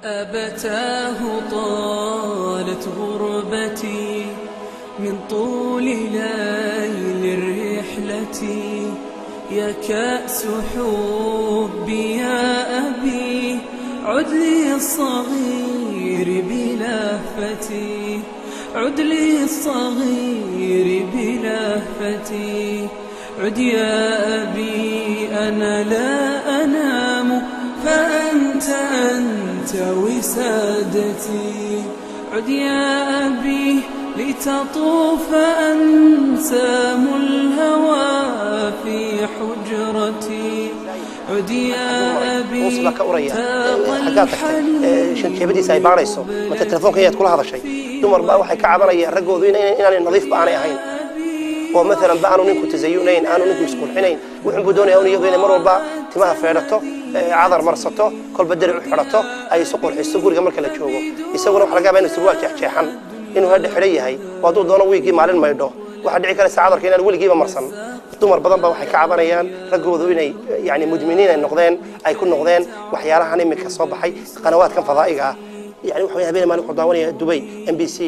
أبتاه طالت غربتي من طول ليل الرحلة، يا كأس حبي يا أبي عد لي الصغير بلهفتي، عد لي الصغير بلهفتي، عد يا أبي أنا لا أنام فأنت وسادتي، عد يا أبي لتطوف أنسام الهوى في حجرتي، عد يا أبي تاق الحنين شنكيبديس ay baarayso marka telefoonka ayaad kula hadashay dumar baa waxay ka cabanayaan ragoodu inaan nadiif baanay ahayn oo mesela baanu ninku tazayunayn aanu ninku isqurxinayn wuxuu doonayaa inuu iyadoo mar walba timaha feedhato cadar marsato kolba dariic u xirato ay soo qurxiso guriga marka la joogo isaguna waxa laga yaabaa inuu surwaal jeexjeexan inuu hadda xidhan yahay oo hadduu doono wiigii maalin maydho waxa dhici kara saacadarka inaan weligiiba marsan dumar badan baa waxay ka cabanayaan ragoodu inay yani mudminiin ay noqdeen ay ku noqdeen waxyaalahan imika soo baxay qanawaadkan fadaa'iga ah يعني وحنا هبين مالك قدامنا دبي MBC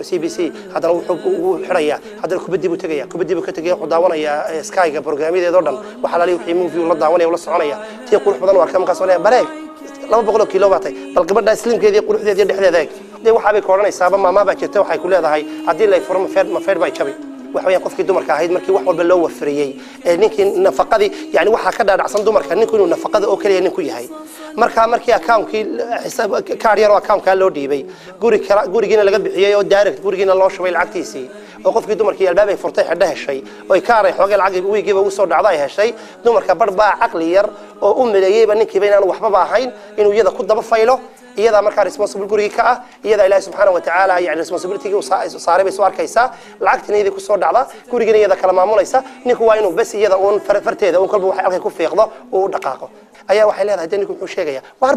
CBC هذا هو حرية هذا كبدي بتجيا كبدي بكتجيا قدامنا يا سكاي برنامج ذي دورنا وحلالي وحيمو في ولد دعواني ولا صعونية تيقول حضن وأركام قصونية بريك لما بقولك كيلو باتي بل قبل إسلام كذي يقول حذي يدي ذاك ده وحابي كورونا يسابا ما بكتة وحي كل هذا هاي عدين لا يفرم ما فرد باي شبي وحوي قف كده مركا هيد مركي وحول بالله وفريي نيكين نفقة دي يعني وح كده عصام دو مركا نيكون نفقة دي أوكي نيكو يهاي مركي أكاونت كي حساب كارير أكاونت كان لو ديبي جوري جينا لقد بحياة ودايركت جوري جينا الله شوي العكتيسي وقف كده مركي الباب يفرطح ده الشيء ويكاري حوجي العقب ويجيبه وصور عضايا هالشيء دو مركا بربع عقلير اللي نيكي بين أنا وحبابا هين إنه يدا كده بفايله iyada marka responsible guriga ka ah iyada Ilaahay subhanahu wa ta'ala yani responsibility uu saaray soo arkaysa lacagtineedii ku soo dhacda guriga iyada kala maamulaysa ninku waa inuu bas iyada uun farteeda uun kalba waxay ku fiiqdo oo dhaqaaqo ayaa waxay leedahay ninku wuxuu sheegaya war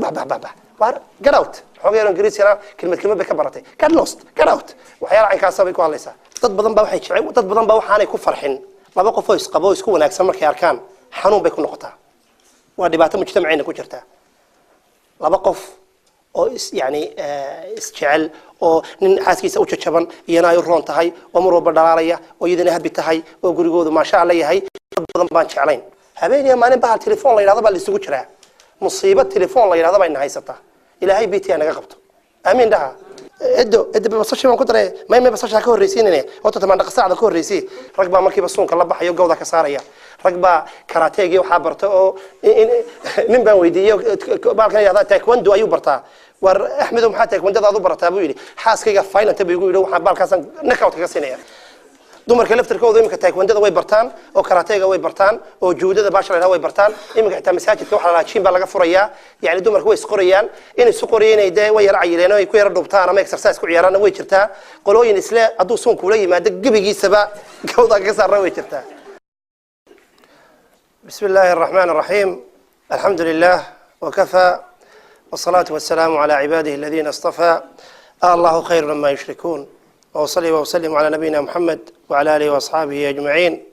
get out xogeeran Ingiriisiga kelmad bay ka baratay get out waxyaalaha ay ka sabay ku hadlaysa dad badan baa waxay jecel dad badan baa waxaanay ku farxin laba qof oo isqabo isku wanaagsan markay arkaan xanuun bay ku noqotaa waa dhibaato mujtamaceena ku jirta laba qof oo yani isjecel oo nin xaaskiisa u jajaban iyana ay roon tahay oo mar walba dhalaalaya oo iyadana habi tahay oo gurigoodu ma sha Allah yahay dad badan baan jeclayn habeenaya maalin baa telefoon la yiraahdo baa la isugu jiraa musiibo telefoon la yiraahdo baa haysataa ilaahay biitiya naga qabto aamin dhaha edo basasha baan ku daray ma basasha ka horreysiinayna oo toddobaad qasacda ka horreysii rag baa markiiba suunka la baxayo gowda ka saaraya rag baa karateegi waxa barta oo nin baan weydiiyay baalkan yada taekwondo ayuu bartaa war Ahmed maxaa taekwondo aad u bartaa buu yiri xaaskayga final tab igu yiri waxa baalkaasan knockout ka siinaya dumarka laftirkooda imika taekwondo way bartaan oo karateega way bartaan oo juudada baashara way bartaan imika xitaa masaajidka waxa la jiin baa laga furayaa yani dumarku way isqorayaan in isu qoriyeen ay way yar cayileen oo ay ku yar dhubtaan ama exercise ku ciyaaraan way jirtaa qolooyin isla haduu suun kula yimaado gabigiisaba gowda ka saaray way jirtaa بسم الله الرحمن الرحيم الحمد لله وكفى والصلاة والسلام على عباده الذين اصطفى الله خير مما يشركون وصلي وسلم على نبينا محمد وعلى آله وأصحابه أجمعين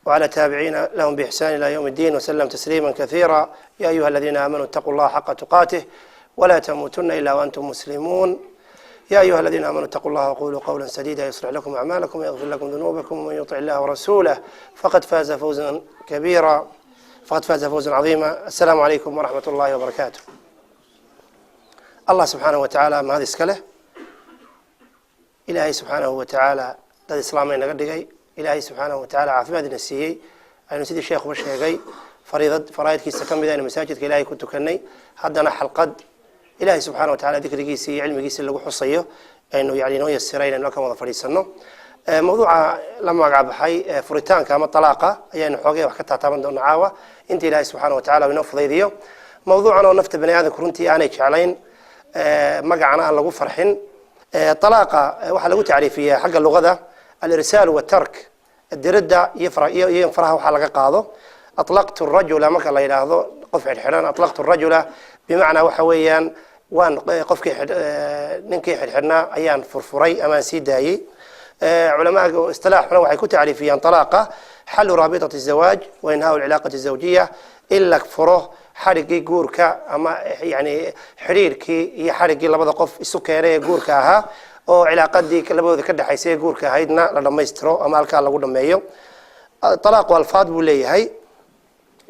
وعلى تابعين لهم بإحسان إلى يوم الدين وسلم تسليما كثيرا يا أيها الذين آمنوا اتقوا الله حق تقاته ولا تموتن إلا وأنتم مسلمون يا أيها الذين آمنوا اتقوا الله وقولوا قولا سديدا يصلح لكم أعمالكم ويغفر لكم ذنوبكم ومن يطع الله ورسوله فقد فاز فوزا كبيرا فقد فاز فوزا عظيما السلام عليكم ورحمة الله وبركاته الله سبحانه وتعالى ما هذه سكله إلهي سبحانه وتعالى ذا إسلامين قدقي إلهي سبحانه وتعالى عافمة النسيي أنا سيدي الشيخ وشيخي فرائد كيسا كم بدأنا مساجد إلهي كنت كني حدنا حلقد إلهي سبحانه وتعالى ذكر جيسي علم جيسي اللي حصيه إنه يعني نوية السرير إنه كم وظفري سنه موضوع لما قعد حي فريتان كام الطلاقة يعني حوجي وحكتها طبعا دون عاوة أنت إلهي سبحانه وتعالى ونفض ذيو موضوع أنا ونفت بني آدم كرنتي أنا شعلين مقعنا الله فرحين طلاقة واحد لو تعريفية حق اللغة ده الإرسال والترك الدردة ينفرها وحلقة قاضو أطلقت الرجل ما كان الله يلاحظه قف الحران أطلقت الرجل بمعنى وحويا وان قفك ننكي حرنا أيان فرفري أمان سيداي علماء اصطلاحنا وحي كنت تعريفيا طلاقة حل رابطة الزواج وإنهاء العلاقة الزوجية إلا فره xarigii guurka ama yani xiriirkii iyo xarigii labada qof isu keenay ee guurka ahaa oo cilaaqadii labadooda ka dhaxaysay ee guurka ahaydna la dhamaystiro ama halkaa lagu dhameeyo. talaaqu alfaad buu leeyahay.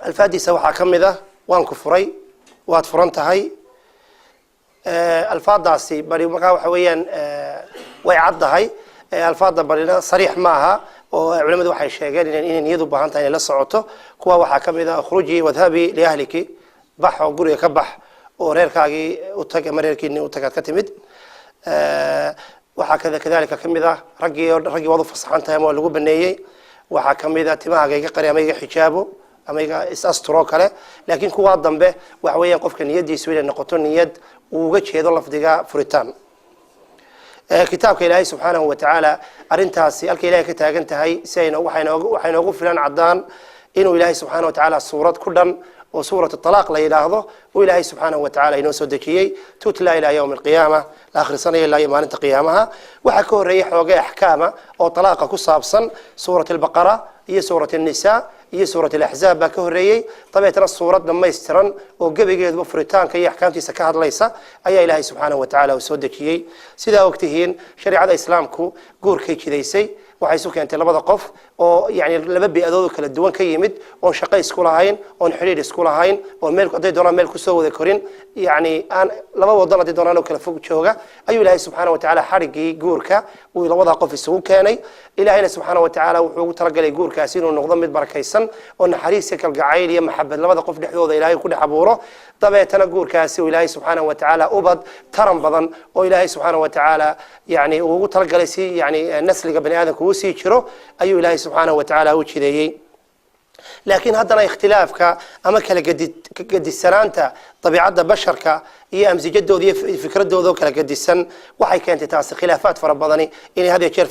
alfaadiisa waxaa ka mid ah waan ku furay, waad furan tahay. alfaadaasi bari markaa waxa weeyaan way caddahay. alfaada barina sariix maaha oo culimadu waxay sheegeen inay niyadu u baahan tahay inay la socoto. kuwa waxaa ka mid ah khruji wadhabi liahliki, bax oo guriga ka bax oo reerkaagii u tag ama reerkiinii u tagaad ka timid. waxaa kadalika ka mid ah raggii waad u fasaxan tahay ama waa lagu baneeyey. waxaa ka mid ah timahaaga iga qari ama iga xijaabo ama iga is-asturo kale. laakiin kuwaa dambe waxa weeyaan qofka niyadiisu inay noqoto niyad uu uga jeedo lafdiga furitaan. kitaabka ilaahay subxaanahu watacaala arrintaasi halka ilahay ka taagan tahay si waxay noogu filan caddaan inuu ilaahay subxaanahu watacaala suurad ku dhan oo suurat talaaq la yidhaahdo uu ilaahay subxaanahu watacaala inoo soo dejiyey tutla ilaa yowmi alqiyaama la akhrisanayo ilaa maalinta qiyaamaha. waxaa ka horreeyay xoogay axkaama oo talaaqa ku saabsan suurat albaqara iyo suurat annisaa iyo suurat alaxzaab baa ka horreeyey. dabeetana suurad dhammaystiran oo gebigeeduba furitaanka iyo axkaamtiisa ka hadlaysa ayaa ilaahay subxaanahu watacaala uu soo dejiyey. sidaa ogtihiin shareecada islaamku guurkay jidaysay waxay isu keentay labada qof oo yani laba bi'adood kala duwan ka yimid oon shaqo isku lahayn oon xiriir isku lahayn oo meel hadday doonaan meel kusoo wada korin yani aan laba wadan hadday doonaan oo kala fog jooga ayuu ilaahay subxaanahu watacaala xarigii guurka uu labadaa qof isugu keenay. ilaahayna subxaanahu watacaala wuxuu ugu talagalay guurkaasi inuu noqdo mid barakaysan oo naxariis iyo kalgacayl iyo maxabad labada qof dhexdooda ilaahay ku dhex abuuro. dabeetana guurkaasi uu ilaahay subxaanahu watacaala ubad taran badan oo ilaahay subxaanahu watacaala yani uu ugu talagalay si yani nasliga bani aadamka uu sii jiro ayuu ilaahay subxaanahu watacaala u jideeyey. laakiin haddana ikhtilaafka ama kala gadisanaanta dabiicadda basharka iyo amsijadooda iyo fikradooda oo kala gadisan waxay keentay taasi khilaafaad fara badani inay had iyo jeer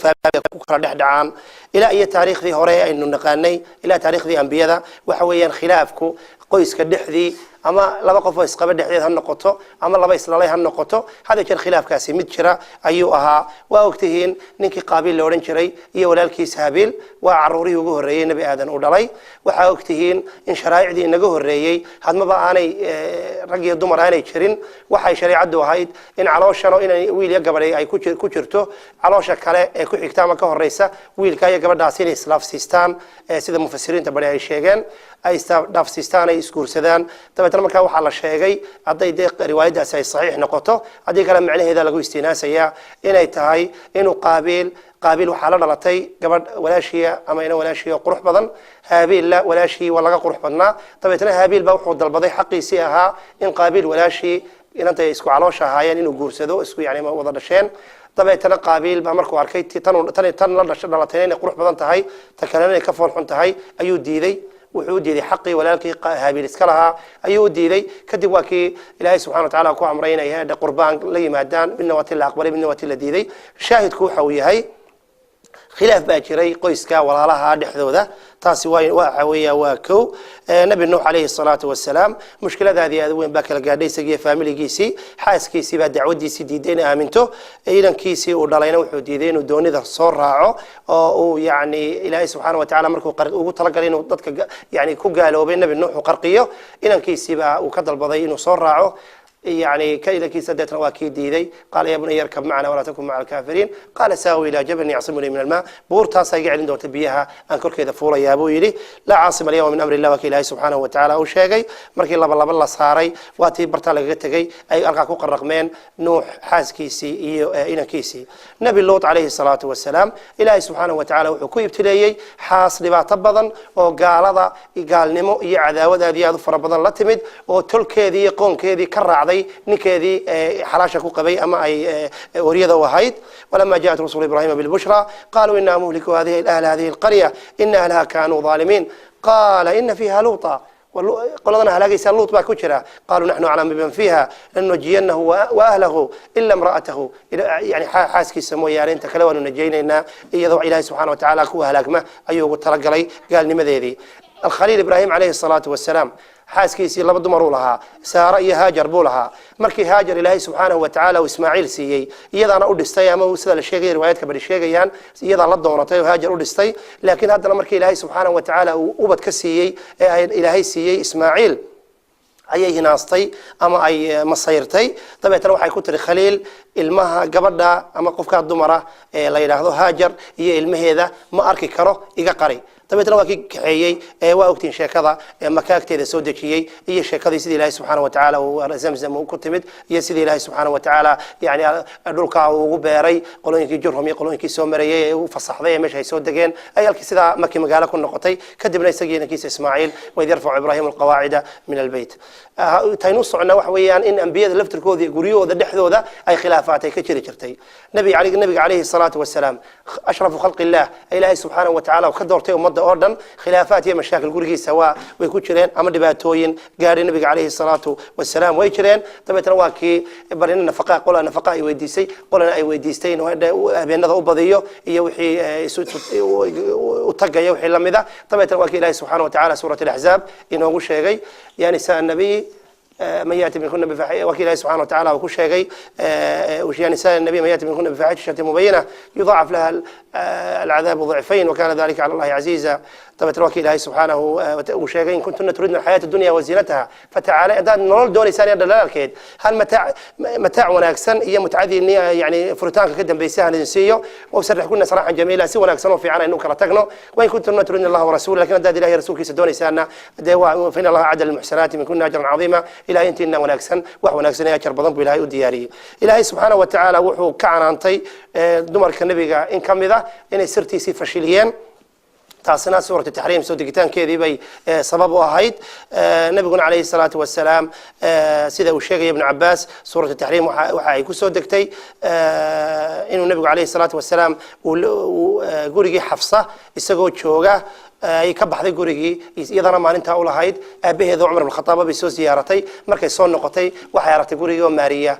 ku kala dhex dhacaan. ilaa iyo taariikhdii hore aynu naqaanay ilaa taariikhdii ambiyada waxa weeyaan khilaafku qoyska dhexdii ama laba qof oo isqaba dhexdeed ha noqoto ama laba islalay ha noqoto had iyo jeer khilaafkaasi mid jira ayuu ahaa. waa ogtihiin ninkii qaabiil la odhan jiray iyo walaalkiis haabiil waa caruurihii ugu horreeyey nebi aadan u dhalay. waxaa ogtihiin in sharaa'icdii inaga horreeyey hadmaba aanay rag iyo dumar aanay jirin. waxay shareecadu ahayd in calooshano inay wiil iyo gabadh ay ku jirto caloosha kale ee ku xigta ama ka horeysa wiilka iyo gabadhaasi inay islaafsiistaan sida mufasiriinta bari ay sheegeen ay isdhaafsiistaan ay isguursadaan. dabeetana markaa waxaa la sheegay hadday dee riwaayadaasi ay saxiix noqoto haddii kale macnaheeda lagu istinaasayaa inay tahay inuu qaabiil waxaa la dhalatay gabadh walaashiya ama ina walaashiya qurux badan. haabiilla walaashii waa laga qurux badnaa. dabeetana haabiil baa wuxuu dalbaday xaqiisii ahaa in qaabiil walaashii inantay isku caloosha ahaayeen inuu guursado isku yani wada dhasheen. dabeetana qaabiil baa markuu arkay tan la dhalatay inay qurux badan tahay ta kalena inay ka fool xun tahay ayuu diiday. wuxuu u diiday xaqii walaalkii haabiil iska lahaa ayuu u diiday. kadib waa kii ilaahay subxana watacaala ku amray inay qurbaan la yimaadaan midna waa ti la aqbalay midna waa ti la diiday. shaahidku waxa uu yahay khilaaf baa jiray qoyska walaalaha dhexdooda. taasi waxa weeya waa kow. nabi nuux calayhi salaatu wasalaam mushkiladaadii aad weyn baa kala gaadhay isagiiyo faamiligiisii. xaaskiisii baa dacwadiisii diiday inay aaminto. idankiisii uu dhalayna wuxuu diiday inuu doonida soo raaco oo uu yani ilaahay subxaana watacaala markuu ugu talagalay inuu dadka yani ku gaaloobay nabi nuux uu qarqiyo inankiisiibaa uu ka dalbaday inuu soo raaco. يعني كيلا كي سدت رواكي ديدي قال يا بني يركب معنا ولا تكن مع الكافرين قال ساوي إلى جبل يعصمني من الماء بورتا سايق عند تبيها أنكر كذا فورا يا أبو يلي لا عاصم اليوم من أمر الله وكيل الله سبحانه وتعالى أو شيء مركي الله بالله صاري واتي برتا لقيتجي أي ألقى كوك الرقمين نوح حاز كيسي إنا كيسي نبي اللوط عليه الصلاة والسلام إلهي سبحانه وتعالى وحكوي ابتليي حاس لبا طبضا وقال هذا قال نمو يعذاود هذه هذا فربضا لا تمد وتل كذي قون كذي كرع نكذي حراشة قبي أما أي وريضة وهيد. ولما جاءت رسول إبراهيم بالبشرى قالوا إنا مهلكوا هذه الأهل هذه القرية إن أهلها كانوا ظالمين قال إن فيها لوطا قلنا هلاقي سلوط باكوشرا قالوا نحن أعلم بمن فيها لننجينه وأهله إلا امرأته يعني حاسكي سمو يا رين تكلوا ننجينا إن يضع إلهي سبحانه وتعالى كوا هلاك ما أيوه ترقلي قال لماذا ذي الخليل إبراهيم عليه الصلاة والسلام حاسكيسي لaba dumar u lahaa saara iyo haajar buu lahaa. markii haajar ilaahay subxaanahu watacaala uu ismaaciil siiyey iyadaana u dhistay ama sida la sheegay riwaayadka bari sheegayaan iyadaa la doonatay oo haajar u dhistay. laakiin haddana markii ilaahay subxaanahu watacaala uu ubad ka siiyey ee ilaahay siiyey ismaaciil ayay hinaastay ama ay masayrtay dabeetana waxay ku tiri khaliil ilmaha gabadha ama qofka dumara ee la yiraahdo Haajar iyo ilmaheeda ma arki karo iga qari dabeetana waa kii kaxeeyay waa ogtiin sheekada makaagteeda soo dejiyay iyo sheekadii sidii Ilaahay subhanahu wa ta'ala oo Zamzam ku timid iyo sidii Ilaahay subhanahu wa ta'ala yani dhulka ugu beeray qolooyinkii Jurhum iyo qolooyinkii soo marayay u fasaxday meesha ay soo dageen ayalkii sida markii magaalo ku noqotay kadibna isagiina kiisa Ismaaciil way yarfaa Ibraahim alqawaacida min albayt taynu socna wax weeyaan in anbiyada laftirkooda guriyooda dhexdooda ay khilaafaatay ka jiri jirtay nabiga alayhi salatu wasalaam ashrafu khalqillah Ilaahay subhanahu wa ta'ala ka doortay oo dhan khilaafaat iyo mashaakil gurigiisa way ku jireen ama dhibaatooyin gaari nabiga alayhi salatu wasalaam way jireen dabeetana waa kii barina nafaqa ay weydiisay qolana ay weydiisteen habeenada u badiyo iyo wixii u tagayo wixii lamida dabeetana waa kii Ilaahay subhanahu wa ta'ala suurat al-ahzab inoogu sheegay yani sa nabi من يأتي منكن بفاحشة وكيل الله سبحانه وتعالى وكل شيء وشيء نساء النبي من يأتي منكن بفاحشة مبينة يضاعف لها العذاب ضعفين وكان ذلك على الله عزيزا طبعا وكيل الله سبحانه وشيء إن كنتن تريدن الحياة الدنيا وزينتها فتعالى ده نقول دول إنسان يدل الكيد هل متاع وناكسن هي متعدي يعني فرتان كده بيسها نسيه وسرح كنا صراحة جميلة سوى ناكسن في عنا إنه كرتقنا وإن كنتن تريدن الله ورسوله لكن ده الله رسول كيس دون إنسان ده فإن الله عدل المحسنات من كنا أجرا عظيما إلى أنت إنه وناكسن وناكسن يأكل بضم بالهاي ودياري إلهي سبحانه وتعالى وحو كعن عنطي دمر كالنبي إن كم ذا إن سرتي سفشليين تاسنا سورة التحريم سورة الكتان كذي بي سبب واحد نبينا عليه الصلاة والسلام سيدا والشيخ ابن عباس سورة التحريم وحايكو سودكتي إنه النبي عليه الصلاة والسلام وقولي حفصة يسقو شوقة يكبح ذي قريجي يضرب مع أنت أول هايد به ذو عمر بن الخطاب بيسوي زيارتي مركز صون نقطي وحيارة قريجي وماريا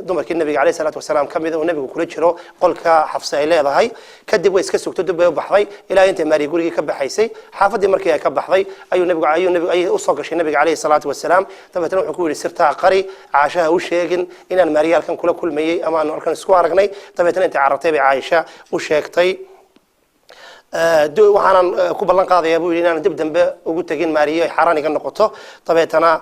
دمرك النبي عليه الصلاة والسلام كم إذا والنبي كل شيء قل كحفصة إلى هذا هاي كدب ويسكسو تدب وبحضي إلى أنت ماري قريجي كبح حيسي حافظ مركي كبح ضي أي النبي أي أصقش النبي عليه الصلاة والسلام تبى تروح يقول سرت عقري عشاء وشيجن إن الماريال كان كل مية أما أركان سكوارجني تبى أنت عرفتي بعائشة وشيكتي waxaan ku ballan qaadayaa buu inaan dib dambe ugu tagin Maariyo xaraan iga noqoto tabeetana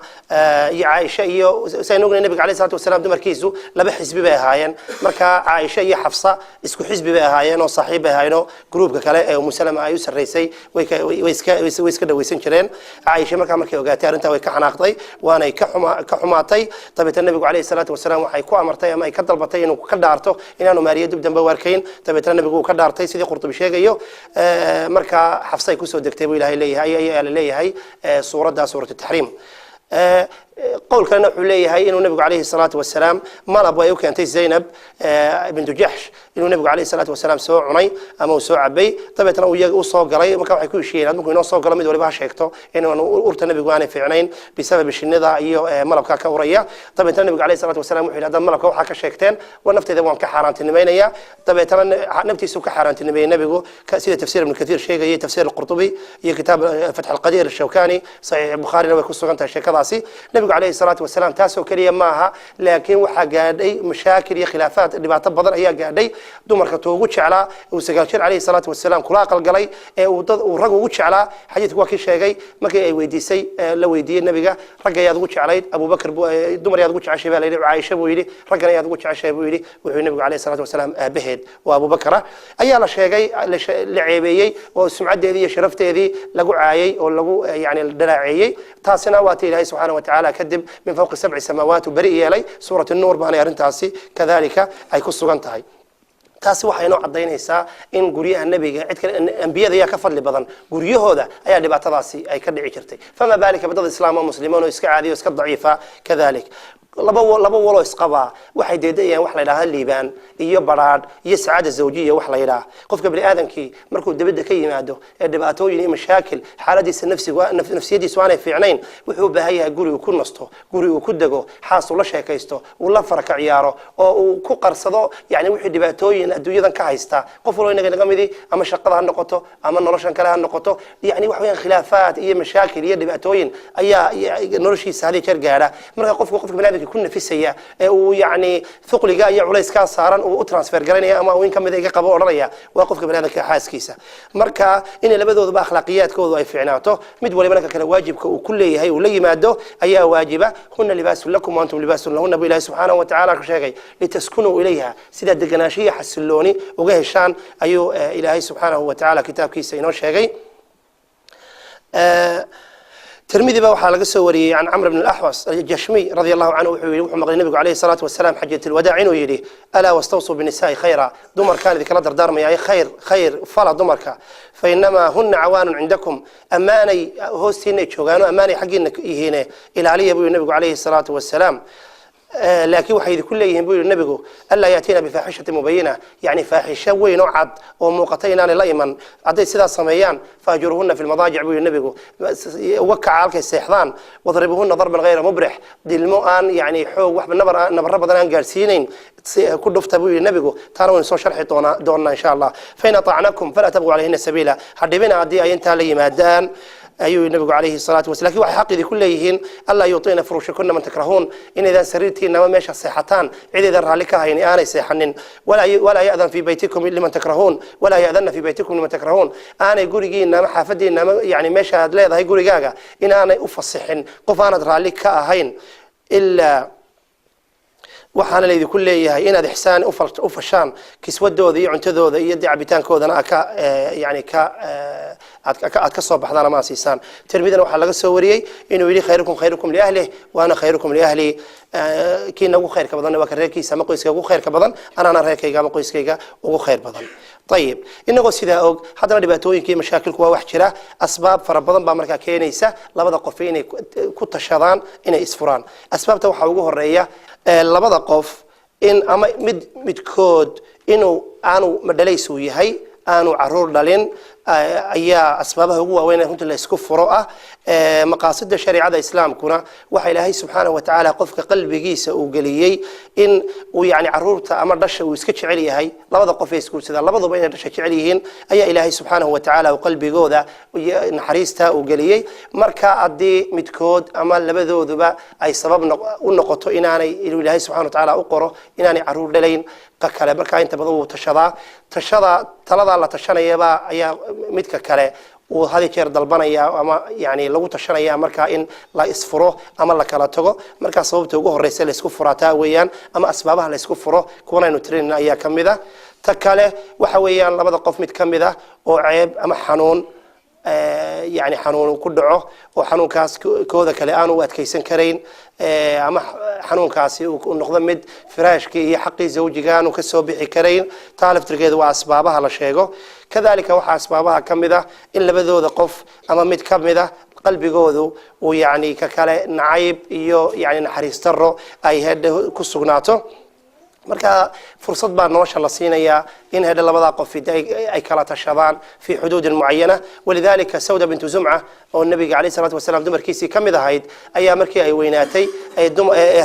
iyo Aisha iyo saynuugna nabiga kaleey salaatu wasalaam dumarkiisu laba xisbi bay ahaayeen marka Aisha iyo Xafsa isku xisbi bay ahaayeen oo saaxiib bay ahaayeen groupka kale ee Musalama ay u sareysay way iska dhaweysan jireen Aisha markay ogaatay arinta way ka xanaaqday waana ka xumaatay tabeetana nabiga kaleey salaatu wasalaam waxay ku amartay ama ay ka dalbatay inuu ka dhaarto inaanu Maariyo dib dambe warkayn tabeetana nabigu ka dhaartay sidii Qurtubi sheegayo marka xafsay ku soo degtay Ilaahay leeyahay suurada suuratu tahriim قول كان نحوليه هاي إنه النبي عليه الصلاة والسلام ما أبغى يوكل أنت زينب بنت جحش إنه النبي عليه الصلاة والسلام سوى عني أما سوى عبي طبعا ترى ويا وصاق قلي ما كان حيكون شيء ممكن ينصاق قلي مدوري بها شيكته إنه أنا أرت النبي وأنا في عينين بسبب الشنذة أيه ملك كورية طبعا النبي عليه الصلاة والسلام وحيل هذا الملك وحكى شيكتين ونفت إذا وان كحران تنمينية طبعا ترى نبتي سو كحران تنمينية النبي كسيدة تفسير من كثير شيء هي تفسير القرطبي هي كتاب فتح القدير الشوكاني صحيح البخاري لو يكون سوغان تشيء كذاسي النبي عليه الصلاة والسلام تاسو كليا معها لكن وحاجادي مشاكل خلافات اللي بعتبر بدر هي قادي دمر كتوجو على وسجل عليه الصلاة والسلام كل عقل قلي ورجو على حديث واكي شيء ما كي ويديسي لو يدي النبي رجع يضوج عليه أبو بكر دمر يضوج على شباب عائشة بويلي رجع يضوج على شباب بويلي والنبي عليه الصلاة والسلام بهد وأبو بكر أيها الشيء لعيبي وسمعت هذه شرفت هذه لقوا عاي أو لقوا يعني الدراعي تاسنا واتي الله سبحانه وتعالى كذب من فوق 7 سماوات وبرئ لي سورة النور بأنا أرنتاسي كذلك أي كسر جنتهاي تاسي waxay noo cadeynaysaa in guriyaha nabiga cid kale anbiyada ayaa ka fadli badan guriyahooda ayaa dhibaatadaasi ay ka dhici jirtay fama baalika badada islaamka muslimiin oo iska caadiyo iska daciifa kadalik laba walo isqaba waxay deedayaan wax la yiraahdo liibaan iyo baraad iyo saacada zawjiya wax la yiraahdo qofka bini aadamkii markuu dibadda ka yimaado ee dhibaatooyin iyo mashaakil xaaladiisa nafsiyadiisu aanay fiicnayn wuxuu u baahan yahay guri uu ku nasto guri uu ku dago xaas uu la sheekaysto uu la farka ciyaaro oo uu ku qarsado yani wixii dhibaatooyin adduunyadan ka haysta qof walba inaga midi ama shaqada ha noqoto ama noloshan kale ha noqoto yani wax weyn khilaafaad iyo mashaakil iyo dhibaatooyin ayaa noloshiisa hadi jeer gaara marka qofka bini aadamka كنا في سيا ويعني ثقل جاء يعليس كان صارن وترانسفير قرنيا أما وين كم ذي قبوا رأيه وقف قبل هذا كحاس كيسة مركا إن لبدو بأخلاقيات كودو أي فعناته مدولي منك كان واجب وكل هي ولي ما ده أي واجبة هن لباس لكم وأنتم لباس لهن بالله سبحانه وتعالى كشيء لتسكنوا إليها سيد الدجناشية حسلوني وجه الشان أيو إلهي سبحانه وتعالى كتاب كيسة إنه شيء ترمذي بقى وحال قصوري عن عمرو بن الأحوص الجشمي رضي الله عنه وحمد النبي عليه الصلاة والسلام حجة الوداع إنه يلي ألا واستوصوا بالنساء خيرا دمر كان ذيك الأدر دار مياه خير فلا دمرك فإنما هن عوان عندكم أماني هوستين شوغانو أماني حقين هنا إلى علي أبو النبي عليه الصلاة والسلام لكن وحيد كل يهمبوا النبي ألا يأتينا بفاحشة مبينة يعني فاحشة ونوعد وموقتين أنا لايما عدي سيدا صميان فأجرهن في المضاجع بو النبي وكع على السيحضان وضربهن ضربا غير مبرح دي المؤن يعني حو وحب نبر بدنا جالسين كل دفت بو النبي ترون سو شرح دورنا إن شاء الله فإن طعنكم فلا تبغوا عليهن السبيل حدبنا عدي أينتا لي مادان أيها النبي عليه الصلاة والسلام لكن وحق ذي كليهن ألا يعطينا فروشكن من تكرهون إن إذا سررتي إنما ماشى الصيحتان عدي ذرها لك يعني أنا صيحنن ولا يأذن في بيتكم لمن تكرهون ولا يأذن في بيتكم لمن تكرهون أنا يقول يجي إنما حافدي إنما يعني ماشى هذا لا يقول جاجا إن أنا أفصحن قفانا ذرها لك هين إلا وحنا الذي كله هي إن هذا إحسان أفشان كسودو ذي عنتذو ذي يدي عبيتان كودنا يعني أتكسب بحضنا ما سيسان تربيدنا وحلا السوري إنه يلي خيركم لأهله وأنا خيركم لأهلي كي نقول خير كبدن وكريكي سما قيس كقول خير كبدن أنا ريكي جام قيس كيجا وقول خير بدن طيب إنه قصي ذا أوج حضرنا دبتوين كي مشاكل كوا وحشرة أسباب فربضن بأمريكا كينيسة لبض قفين كت الشيطان إن إسفران أسباب توحوجه الرئية لبض قف إن أما مد إنه أنا مدليسو يهي أنا عرور دلين أي أسبابها هو وين كنت لسكف رؤى مقاصد الشريعة الإسلام كنا وحي الله سبحانه وتعالى قفك قلبي جيس وقليي إن ويعني عرورته أمر دش ويسكتش عليه هاي لبض قفيس كل سذا لبض بين دش عليهن أي إلهي سبحانه وتعالى وقلبي جوذا نحريسته وقليي مركا عدي متكود أما لبذو ذبا أي سبب النقطة إن أنا إلهي سبحانه وتعالى أقره إن أنا عرور دلين ككله مركا أنت بضو تشذا تلذا الله تشنا يبا أي متك كله وهذه كير دلبنا أما يعني لو تشنا مركا إن لا إسفره أما لا كلا تجو مركا صوبته وجوه الرسالة إسكفراتها ويان أما أسبابها لإسكفره كونا نترين أي كم ذا تكله وحويان لبض قف متكم ذا وعيب أما حنون يعني حنون وكدعه وحنون كاس كوذا كلآن وأتكيسن كرين أما حنون كاسي ونقضم مد فراش كي حقي زوجي كان وكسو بيحي كرين تعرف تركيد وأسبابها على شيء كذلك وح أسبابها كم ذا إلا بذو ذا قف أما مد كم ذا قلبي جوذو ويعني ككلا نعيب يعني نحريستره أي هذا كسقناته marka fursad baa nolosha la siinaya in hada labada qof ay kala tashadaan fi xuduud muayana walidalika Sawda bint Zum'a oo nabiga kaleey salaatu wasalaam dumarkiisii kamid ahayd ayaa markii ay weynaatay ay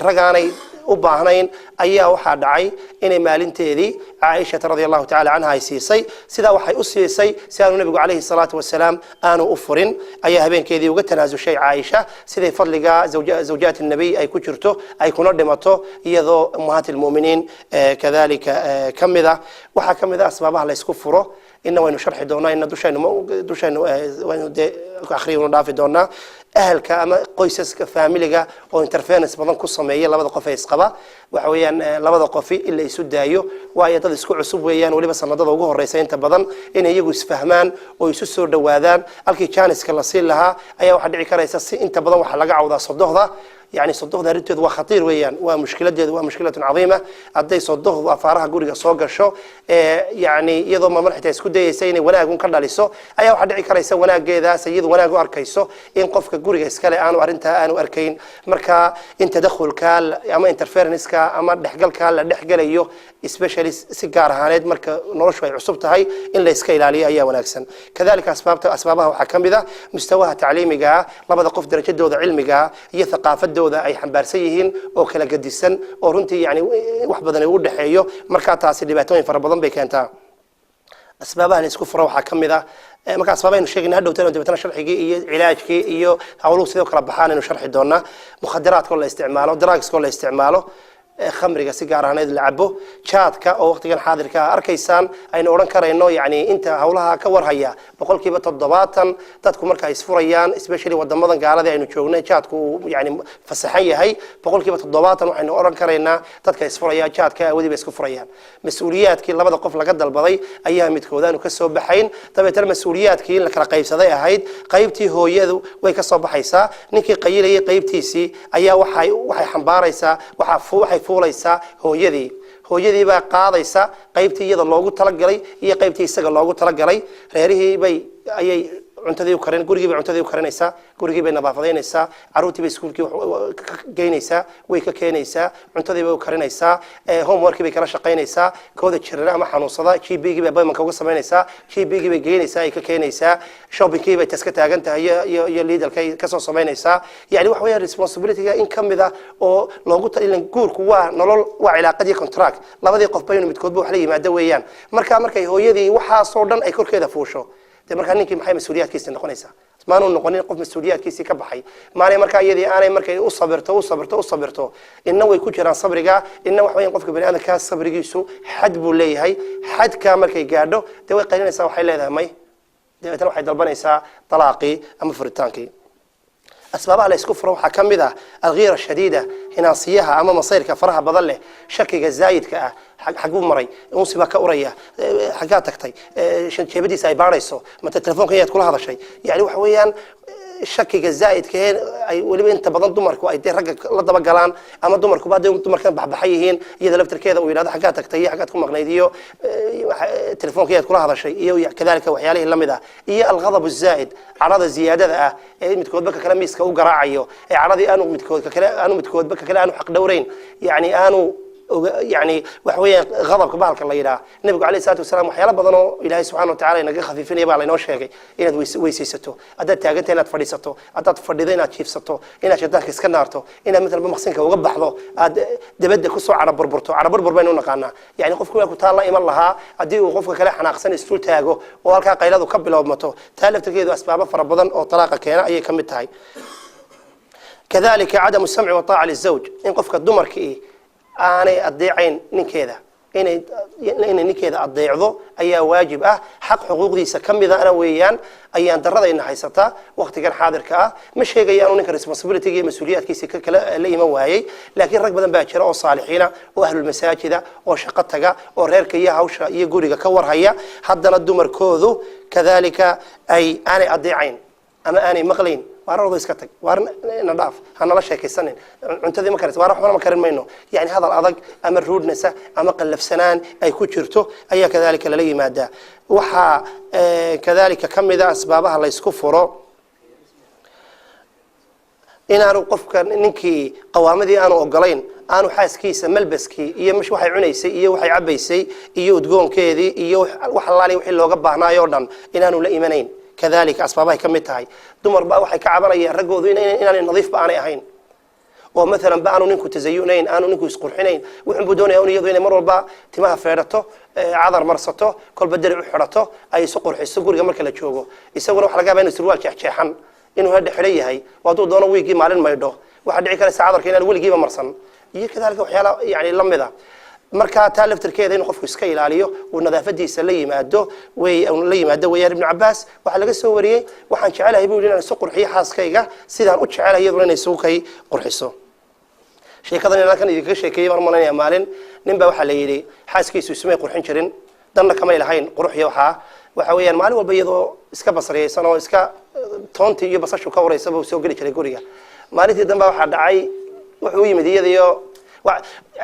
ragaanay u baahnayn ayaa waxa dhacay inay maalinteedii Aisha radhiyallahu ta'ala anha ay siisay sida waxay u siisay sidaanu nabiga kaleey salaatu wasalaam aanu u furin ayaa habeenkeedii uga tanaasushay Aisha sida fadliga zawjaat nabi ay ku jirto ay kuna dhimato iyadoo ummahatul muuminiin كذلك كمذا وح كمذا أسبابها لا يسكفره إنه وين شرح دونا إن دوشين وين آخرين ونضاف دونا أهل كأما قيسس كفاميلجا أو إنترفيرنس بدن قصة مية لبض قفي إسقبا وحويان لبض قفي إلا يسود أيو وهي تدسكو عصب ويان ولي بس النضاد وجوه الرئيسين تبضن إن يجوز فهمان ويسسر دوادان الكي كانس كلاصيل لها أي واحد عكر يسس أنت بدن وحلقة عوضة صدق ذا يعني صدق ذا رتد وخطير ويان ومشكلة عظيمة أدي صدق وأفارها جورجا صاغر شو يعني يضم مرحلة يسكت يسيني ولا يكون كذا لسه أي واحد عكر يسوي ولا جذا سيد ولا جو أركيسه إن قفك جورجا إسكال أنا وأرنتها أنا وأركين مركا أنت تدخل كال أما إنترفيرنس كا أما دحجل كال دحجل أيوه سبيشاليست سيجار هاند مركا نرش عصبتها هاي إلا إسكال عليه أيه ونكسن كذلك أسبابها وحكم بذا مستواها تعليمي جاء لبض قف درجة دوذ علمي جاء هي ثقافة دوذ أي حنبارسيهن أو كلا قديسن أو رنتي يعني واحد بدنا يقول دحيو مركا تاسي اللي بيتوين فربضن بيكانتا أسبابها اللي يسكو فروحها كمذا marka asbaabaynu sheegnay hadhow tan dibadana sharxigii iyo cilaajkii iyo hawluhu sidoo kala baxaan inuu sharxi doona mukhadaraadka la isticmaalo drugs la isticmaalo khamriga si gaar ahaaneed la cabo jaadka oo waqtigan xaadirka arkaysaan aynu oran karayno yani inta hawlaha ka warhaya boqolkiiba 70 dadku marka ay isfurayaan especially wadamadan gaalada aynu joognay jaadku yani fasaxan yahay boqolkiiba 70 waxaynu oran karaynaa dadka isfuraya jaadka wadiba isku furayaan mas'uuliyaadkii labada qof laga dalbaday ayaa midkoodaan ka soo baxayn tabeetar mas'uuliyaadkii la kala qaybsaday ahayd qaybtii hooyadu way ka soo baxaysaa ninkii qayilay qaybtiisii ayaa waxay xambaaraysaa waxay fuulaysa hooyadii baa qaadaysa qaybtii iyada loogu talagalay iyo qaybtii isaga loogu talagalay reerihii bay ayay cuntadii u karin gurigii bay cuntadii u karinaysaa gurigii bay nadaafadaynaysaa caruurtii bay iskuulkii geynaysaa way ka keenaysaa cuntadii bay u karinaysaa homeworkii bay kala shaqaynaysaa kooda jirana ama xanuunsada GP-gii bay baymanka uga samaynaysaa GP-gii bay geynaysaa ay ka keenaysaa shopping-kii bay taska taagan tahay iyo leaderkay ka soo samaynaysaa yani wax weeyaan responsibility-ga in kamida oo loogu talin guurku waa nolol waa cilaaqadii contract labadii qof baynu midkoodba wax la yimaado weeyaan markay hooyadii waxa soo dhan ay korkeeda fuusho marka ninkii maxay mas'uuliyaadkiisa noqonaysaa maanu noqonin qof mas'uuliyaadkiisa ka baxay maana marka iyadii aanay markay u sabirto inna way ku jiraan sabriga inna wax weyn qofka bani'aadamka sabrigiisu xad buu leeyahay xadka markay gaadho way qaylinaysaa waxay leedahay may deetan waxay dalbanaysaa talaaqi ama furitaankii أسبابها لا يسكفر وحا كمذا الغيرة الشديدة هنا صياها أما مصير كفرها بظله شكك الزايد حقو مري أنصبها كأورية حقاتك تي شن شبدي سايباريسو ما التلفون كيات كل هذا الشيء يعني وحويا الشكك الزايد كهين أي ولي أنت بدن دمرك وأي رجع لضبق جلان أما دمرك وبعد يوم دمرك بحيهين إذا لفتر كذا ويلا هذا حاجاتك تي حاجاتكم مغنيديو التلفون كيات كل هذا الشيء كذلك وحياله اللم ذا هي الغضب الزائد عرض الزيادة متكود بك كلام يسكو قراعيو عرضي أنا متكود بك كلام حق دورين يعني أنا يعني وحوي غضب كبالك الله يراه النبي عليه الصلاة والسلام وحياله بدنه إلهي سبحانه وتعالى إنك خفيفين يبغى على نوش هيك إن ويسيسته أدت تاجنت إن تفريسته أدت تفردين تشيفسته إن شدك إسكنارته إن مثل بمحسنك وقبح له دبده كسر عرب بربر بيننا قانا يعني قف كلك تعالى إيمان الله أدي وقف كلا حنا أحسن استول تاجو وهالك قيلاد وقبله ومته تالف تجده أسباب فربضن أو طلاق كينا أي كم تاعي كذلك عدم السمع والطاعة للزوج إن قفك الدمر كإيه أنا أضيعين نكذا إن نكذا أضيعه أي واجب حق حقوق دي سكم إذا أنا ويان أي أن درد إن حيسته وقت كان حاضر كأ مش هيك يعني نك responsibility مسؤوليات كيس كلا اللي مواعي لكن رقبة باكرة أو صالحين وأهل المساجد أو شقتها أو غير كيها أو يقولي كور هيا حد الدمر كوذو كذلك أي أنا أضيعين أما أنا مغلين وارد يسكتك وارد نضاف أنا لا شيء كسنين أنت ذي ما كرت وارد ما كرن منه يعني هذا الأضق أما الرود نسا أما قلف سنان أي كتشرته أي كذلك للي مادة وحا كذلك كم إذا أسبابها الله يسكفره إن أنا وقف نكي قوامدي أنا وقلين أنا حاس كيس ملبسكي إيه مش وحي عنيسي إيه وحي عبيسي إيه ودقون كذي إيه وحلالي وحي لو قبعنا يوردن إن أنا لا إيمانين كذلك أسبابها كم تاعي دمر بقى وحي كعبرية رجوا ذين إن أنا نظيف بقى أنا أهين ومثلا بقى أنا نكو تزيونين أنا نكو يسقرحين وحن بدون يوني يضين مرة بقى تماها فيرته عذر مرصته كل بدل حرته أي سقر حسقر جمر كلا تشوجو يسوون حلقة بين السروال كحشحن إنه هذا حرية هاي وضو دونه ويجي مالين ما يدو واحد يعيك لسه كنا الولي جيبه مرصن يجي كذلك وحياله يعني لم ذا marka taaliftirkeeda in qofku iska ilaaliyo oo nadaafadiisa la yimaado way ibn Abbas waxa laga soo wariyay waxaan jecelahay buu inaan soo qurxiyo xaaskayga sidaan u jecelahay inay soo kay qurxiso sheekadan inaan kan idinka sheekeeyay marmanaya maalin ninba waxa la yiri xaaskiisu ismay qurxin jirin danna kama ilahayn qurxiyo waxa weeyaan maalin walba iyadoo iska basriyaysan oo iska toontii iyo basashu ka waraysa buu soo gali jiray guriga maalintii dambe waxa dhacay wuxuu yimid iyadoo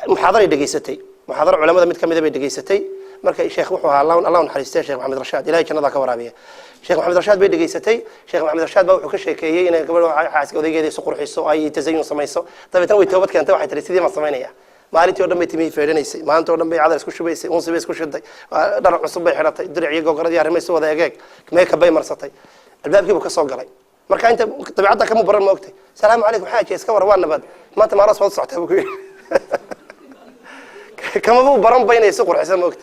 محاضرة دقيستي محاضرة علماء مد كم إذا بدقيستي مركز الشيخ وحوها الله نحرسته الشيخ محمد رشاد إلهي كان ذاك ورابيه الشيخ محمد رشاد بدقيستي الشيخ محمد رشاد بوحك الشيء كي أنا قبل حاسك وذي جدي سقر حسوا أي تزين صميصو طيب توي توبت كان توحي ترسيدي ما صمينية ما علي تودم بيتمي فيرنيسي ما أنت ودم بيعذر سكوش بيسي أنصب بيسكوش داي درع عصب حرتي درع يجو قردي عرمي سوى ذا يجاك ما يكبي مرصتي الباب كيبو كسوق علي مركز أنت طبيعتك كم برا موقتي السلام عليكم حاجة اسكور وانا بعد ما أنت ما راس وضع صحته بكوي كما هو برام بين يسوق الحساب وقت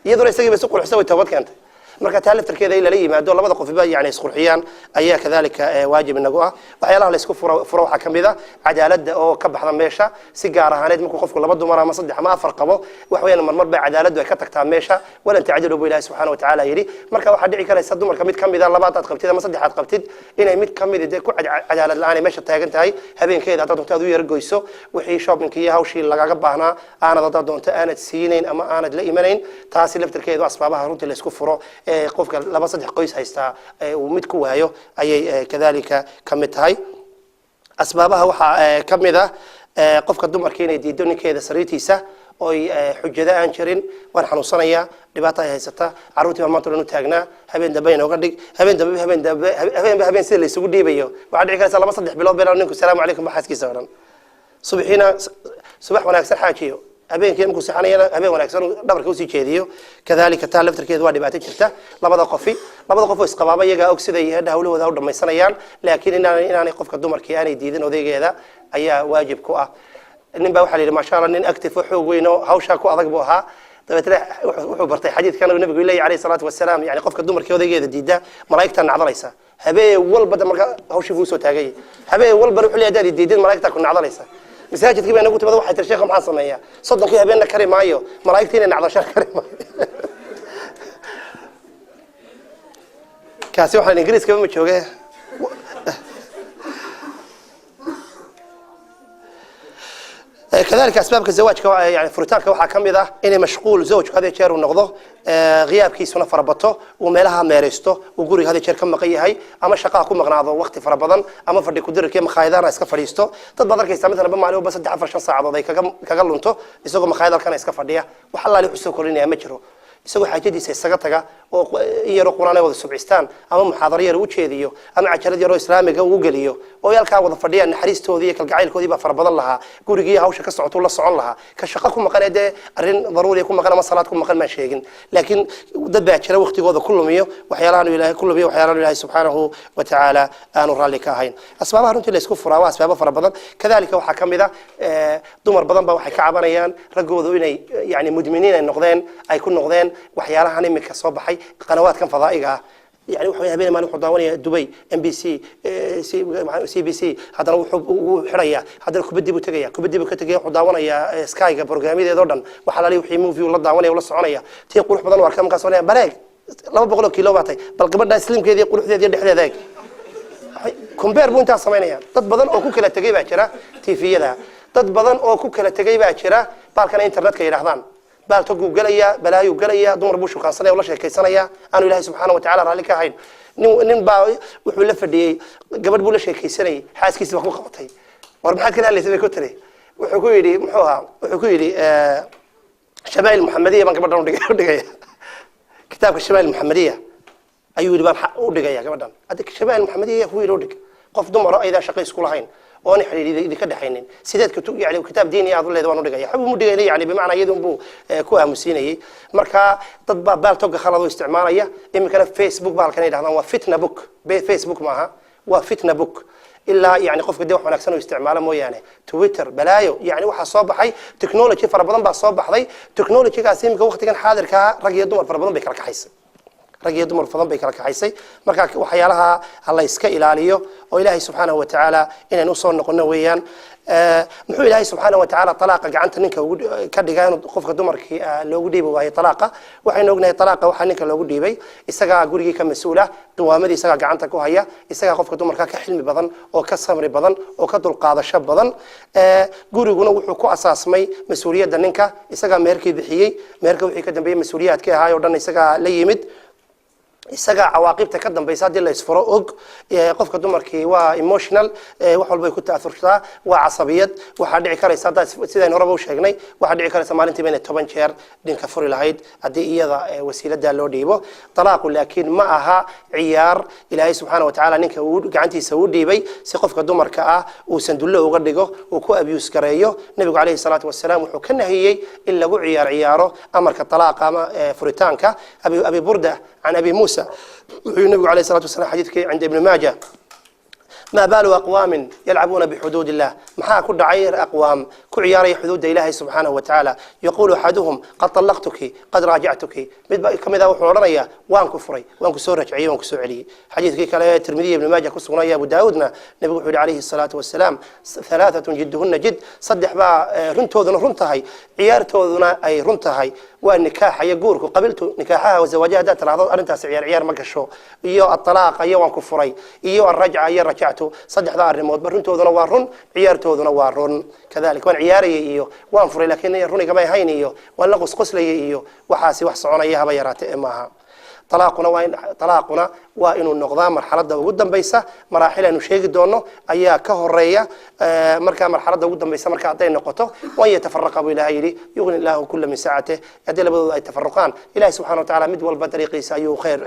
يدور يسوق بيسوق الحساب وتوبت كانت marka taalifta keeda ila yimaado labada qof ba yani isqurxiyaan ayaa kadalika waajib inagu ah waxyaalaha la isku furo waxa kamida cadaaladda oo ka baxda meesha si gaar ahaaneed markuu qofku laba dumar ama saddex ama afar qabo wax weeyaan marmar ba cadaaladdu ay ka tagtaa meesha wala tacadilu bi ilaahi subhanahu wa ta'ala yiri marka waxa dhici karaysa dumarka mid kamida labaad aad qabtid ama saddex aad qabtid inay mid kamida ku cadaalad la'aan meesha taagan tahay habeenkeeda aad doonto aad u yar goyso wixii shopping iyo hawshii lagaga baahnaa aanad doonto aanad siinayn ama aanad la imanayn taasi laftirkeedu asbaabaha runtii la isku furo qofka laba saddex qoys haysta uu mid ku waayo ayay kadalika kamid tahay asbaabaha waxa kamida qofka dumarka inay diido ninkeeda sariirtiisa oo xujada aan jirin waan xanuunsanaya dhibaato ay haysata caruurtii baan maanta u taagnaa habeen dambe inooga dhig habeen sida la isugu dhiibayo waxa dhici karaysa laba saddex bilood been ninku salaamu calaykum baxaaskiisa oran subaxina subax wanaagsan xaajiyo habeenkii markuu saxanayana habeen wanaagsan dhabarka u sii jeediyo kadalika taa laftirkeedu waa dhibaato jirta labada qof oo isqabaaba iyaga og sida ay hawlahooda u dhamaysanayaan laakiin inaanay qofka dumarkii aanay diidin odaygeeda ayaa waajib ku ah nin baa waxa la yiri ma sha Allah nin active xoog weyn oo hawsha ku adag buu ahaa dabeetana wuxuu bartay xadiidkan uu nabigu ilaahay alayhi salaatu wasalaam yani qofka dumarkii odaygeeda diida malaa'igta nacdalaysa habeen walba marka hawshii buu soo taagay habeen walba wuxuu leeyahay diidin malaa'igta ku nacdalaysa masaajidkii baa nagu timada waxay tir sheekh maxaan sameeyaa soddonkii habeenna kari maayo malaa'igtii inay nacdasho kari maayo kaasi waxaan ingiriiska ma joogay كذلك أسباب الزواج يعني فرتان كواحد كمذا إني مشغول زوج هذا شيء ونقضه غياب كيس فربطه وملها مارسته وجوري هذا شيء كم مقيه هاي أما شقاء كم مقنعه وقت فربضن أما فرد كدر كم خايدان اسكفريستو تبادر كيس مثلا بمعلومة بس 10 ساعة ضايق كقلنته يسوق مخايدان كان اسكفرديه وحلا له حسوا كلنا مجرو isagoo xaajadiisa isaga taga oo iyaro quraanay wada subcistaan ama muxaadaro yar u jeediyo ama cajalad yar oo islaamiga uu galiyo oo yalka wada fadhiyaan naxariistoodii iyo kalgacaylkoodii ba farabadan lahaa gurigii hawsha ka socoto la socon lahaa ka shaqo ku maqanade arin daruuri ku maqan ama salaad ku maqan ma sheegin laakiin dad baa jira waqtigooda kullumiyo waxyaalahan ilaahay kullumiyo waxyaalahan ilaahay subhanahu wa ta'ala aanu raali ka ahayn asbaabaha runtii la isku furaa waa asbaabo farabadan kadalika waxa kamida dumar badan ba waxay ka cabanayaan ragoodu inay yani mudminiin ay noqdeen ay ku noqdeen waxyaalahan imika soo baxay qanawaadkan fadaa'iga يعني وحنا هبين ما نحط داونية دبي MBC CBC هذا هو حرية هذا كبدي بتجيا كبدي بكتجيا حط داونية سكاي كبرنامج ذي دورن وحلالي وحي موفي ولا داونية ولا صعونية تيقول حضن واركام كاسونية بريك لما بقولك كيلو باتي بل قبل ده سليم كذي يقول حذي يدي حذي ذاك كمبير بونت عصمانية تطبضن أو كوكلة تجيب عشرة تيفية ذا تطبضن أو كوكلة تجيب عشرة بالكنا إنترنت كيرهضان بال تقول قليا بلايو قليا دمر بوش وخاصة ولا شيء كيسانية أنا الله سبحانه وتعالى رالك هين نين با وحول فدي قبل بولا شيء كيساني حاس كيس بخو قبطي وربحت كنا اللي تبي كتري وحكوا لي محوها وحكوا لي شمائل المحمدية من قبل دقيقة كتاب الشمائل المحمدية أيوة بان حق ودقيقة قبل هذيك الشمائل المحمدية هو يرودك قف دمر إذا شقي سكولهين وأنا حلي كده حينين سيدات كتب يعني كتاب ديني أظل إذا وانو دقيقة حبوا مدقيقة يعني بمعنى يدهم بو كوها مسيني مركا تطبع بالتوقع خلطوا استعمارية إما كان فيسبوك بالكان يدهنا وفتنة بوك فيسبوك معها وفتنة بوك إلا يعني قف قديه وحنا أكسنوا استعماله مو يعني تويتر بلايو يعني واحد صباح هاي تكنولوجي فربضن بعد صباح ذي تكنولوجي كاسيم كوقت كان حاضر كا رجع دمر فربضن بيكرك حيس رجع دمر فربضن بيكرك حيسي مركا وحيالها الله يسكى إلى oo ilaahay subhanahu wa ta'ala inaan u soo noqono weeyaan muxuu ilaahay subhanahu wa ta'ala talaaqa gacanta ninka ka dhigaan qofka dumarkii loogu dhiibay waa talaaqa waxaynu ognahay talaaqa waxa ninka loogu dhiibay isaga gurigii ka mas'uula duwaamadii isaga gacanta ku haya isaga qofka dumarka ka xilmi badan oo ka samri badan oo ka dulqaadasho badan guriguna wuxuu ku asaasmay mas'uuliyadda ninka isaga meerkii bixiyay meerka wixii ka dambeeyay mas'uuliyadka ahaa oo dhan isaga la yimid isaga cawaaqibta ka dambaysa hadii la isfuro og qofka dumarkii waa emotional wax walba ay ku taasirtaa waa casabiyad waxa dhici karaysa sidaan horeba u sheegnay waxa dhici karaysa maalintii inay 10 jeer dhinka furi lahayd hadii iyada wasiilada loo dhiibo talaaqu laakiin ma aha ciyaar ilaahay subhanahu wa ta'ala ninka uu gacantiisa u dhiibay si qofka dumarka ah uu sandulle uga dhigo uu ku abuse gareeyo nabigu kaleey salaatu wasalaam wuxuu ka nahiyay in lagu ciyaaro amarka talaaqa ama furitaanka abi burda عن أبي موسى النبي عليه الصلاة والسلام حديث عند ابن ماجه ما بال أقوام يلعبون بحدود الله محا كل عير أقوام كعيار حدود الله سبحانه وتعالى يقول أحدهم قد طلقتك قد راجعتك كما إذا وحورنا وان كفري وان كسور رجعي وان كسور علي حديث كي كلا الترمذي ابن ماجه كسرنا يا أبو داودنا نبي عليه الصلاة والسلام ثلاثة جدهن جد صدح با رنتوذنا رنتهاي عيارتوذنا أي رنتهاي والنكاح يجورك قبلت نكاحها وزواجها ذات العضو أنت سعير عيار مقشو إيو الطلاق إيو وان كفري إيو الرجعة إيو رجعته صدح ذا الرموت برنتو ذو وارون عيارتو ذو وارون كذلك وان عياري إيو وان فري لكن يروني كما هين إيو وان لقص قسلي إيو وحاسي وحصعون إياها بيرات إماها طلاقنا وإنه النقضاء مرحلة قدام بيسة مراحل إنه شيء دونه أيها كهرية مركا مرحلة قدام بيسة مركا عطين نقطه وأن يتفرق بإلهي يغني الله كل من ساعته يدل بضو يتفرقان إلهي سبحانه وتعالى مد والبطريق سأيو خير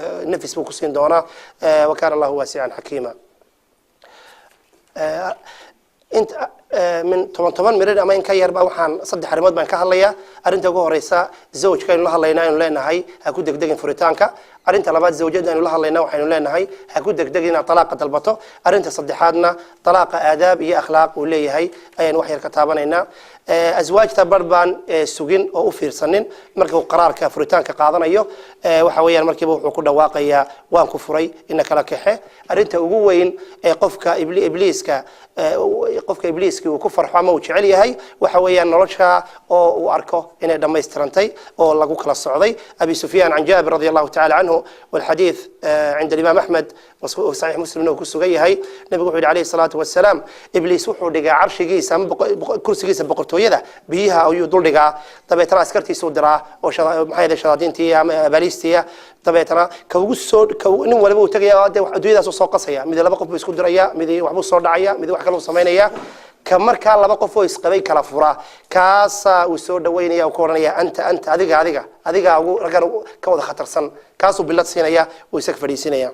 نفس بوكسين دونا وكان الله واسعا حكيما انت من طبعا مريض أما إنك يربع وحن صدق حرمات بين كهالية أرنت جوه رئيسا زوج كأنه الله لينا إنه لنا هاي هكود دقدقين فريتانكا أرنت لبعض زوجات إنه الله لينا وحين لنا هاي هكود دقدقين طلاقة البطو أرنت صدق حادنا طلاقة آداب هي أخلاق ولي هاي أي وحي الكتابنا إنه أزواج تبربان سجن أو فير سنين مركب قرار كفريتان كقاضنا أيوه وحويا المركب وكل واقعية وان كفري إنك لكحة أرنت وجوين قفك إبليس قفك إبليس وكفر حماه وشعلي هاي وحويا نرجها أو أركه إن دم يسترنتي أو الله جوك الصعدي أبي سفيان عن جابر رضي الله تعالى عنه والحديث عند الإمام أحمد وصحيح مسلم إنه كسوجي هاي نبي عليه الصلاة والسلام إبليس وحول دجا عرش جيس كرسي جيس بقرته يده بيها أو يدل دجا طبعا ترى عسكرتي سودرا أو محايدة شرادين تيا باليستيا طبعا ترى كوجس كون ولا بو تجي دويدا سوق قصيا مذا لا بقف بيسكون دريا مذا وحبو صور دعيا مذا وحكلو سمينيا كمركا لا بقف ويسقبي كلا فرا كاسا وسور دوينيا وكورنيا أنت أديك أو رجال كوض خطر سن كاسو بلاد سينيا ويسك فريسينيا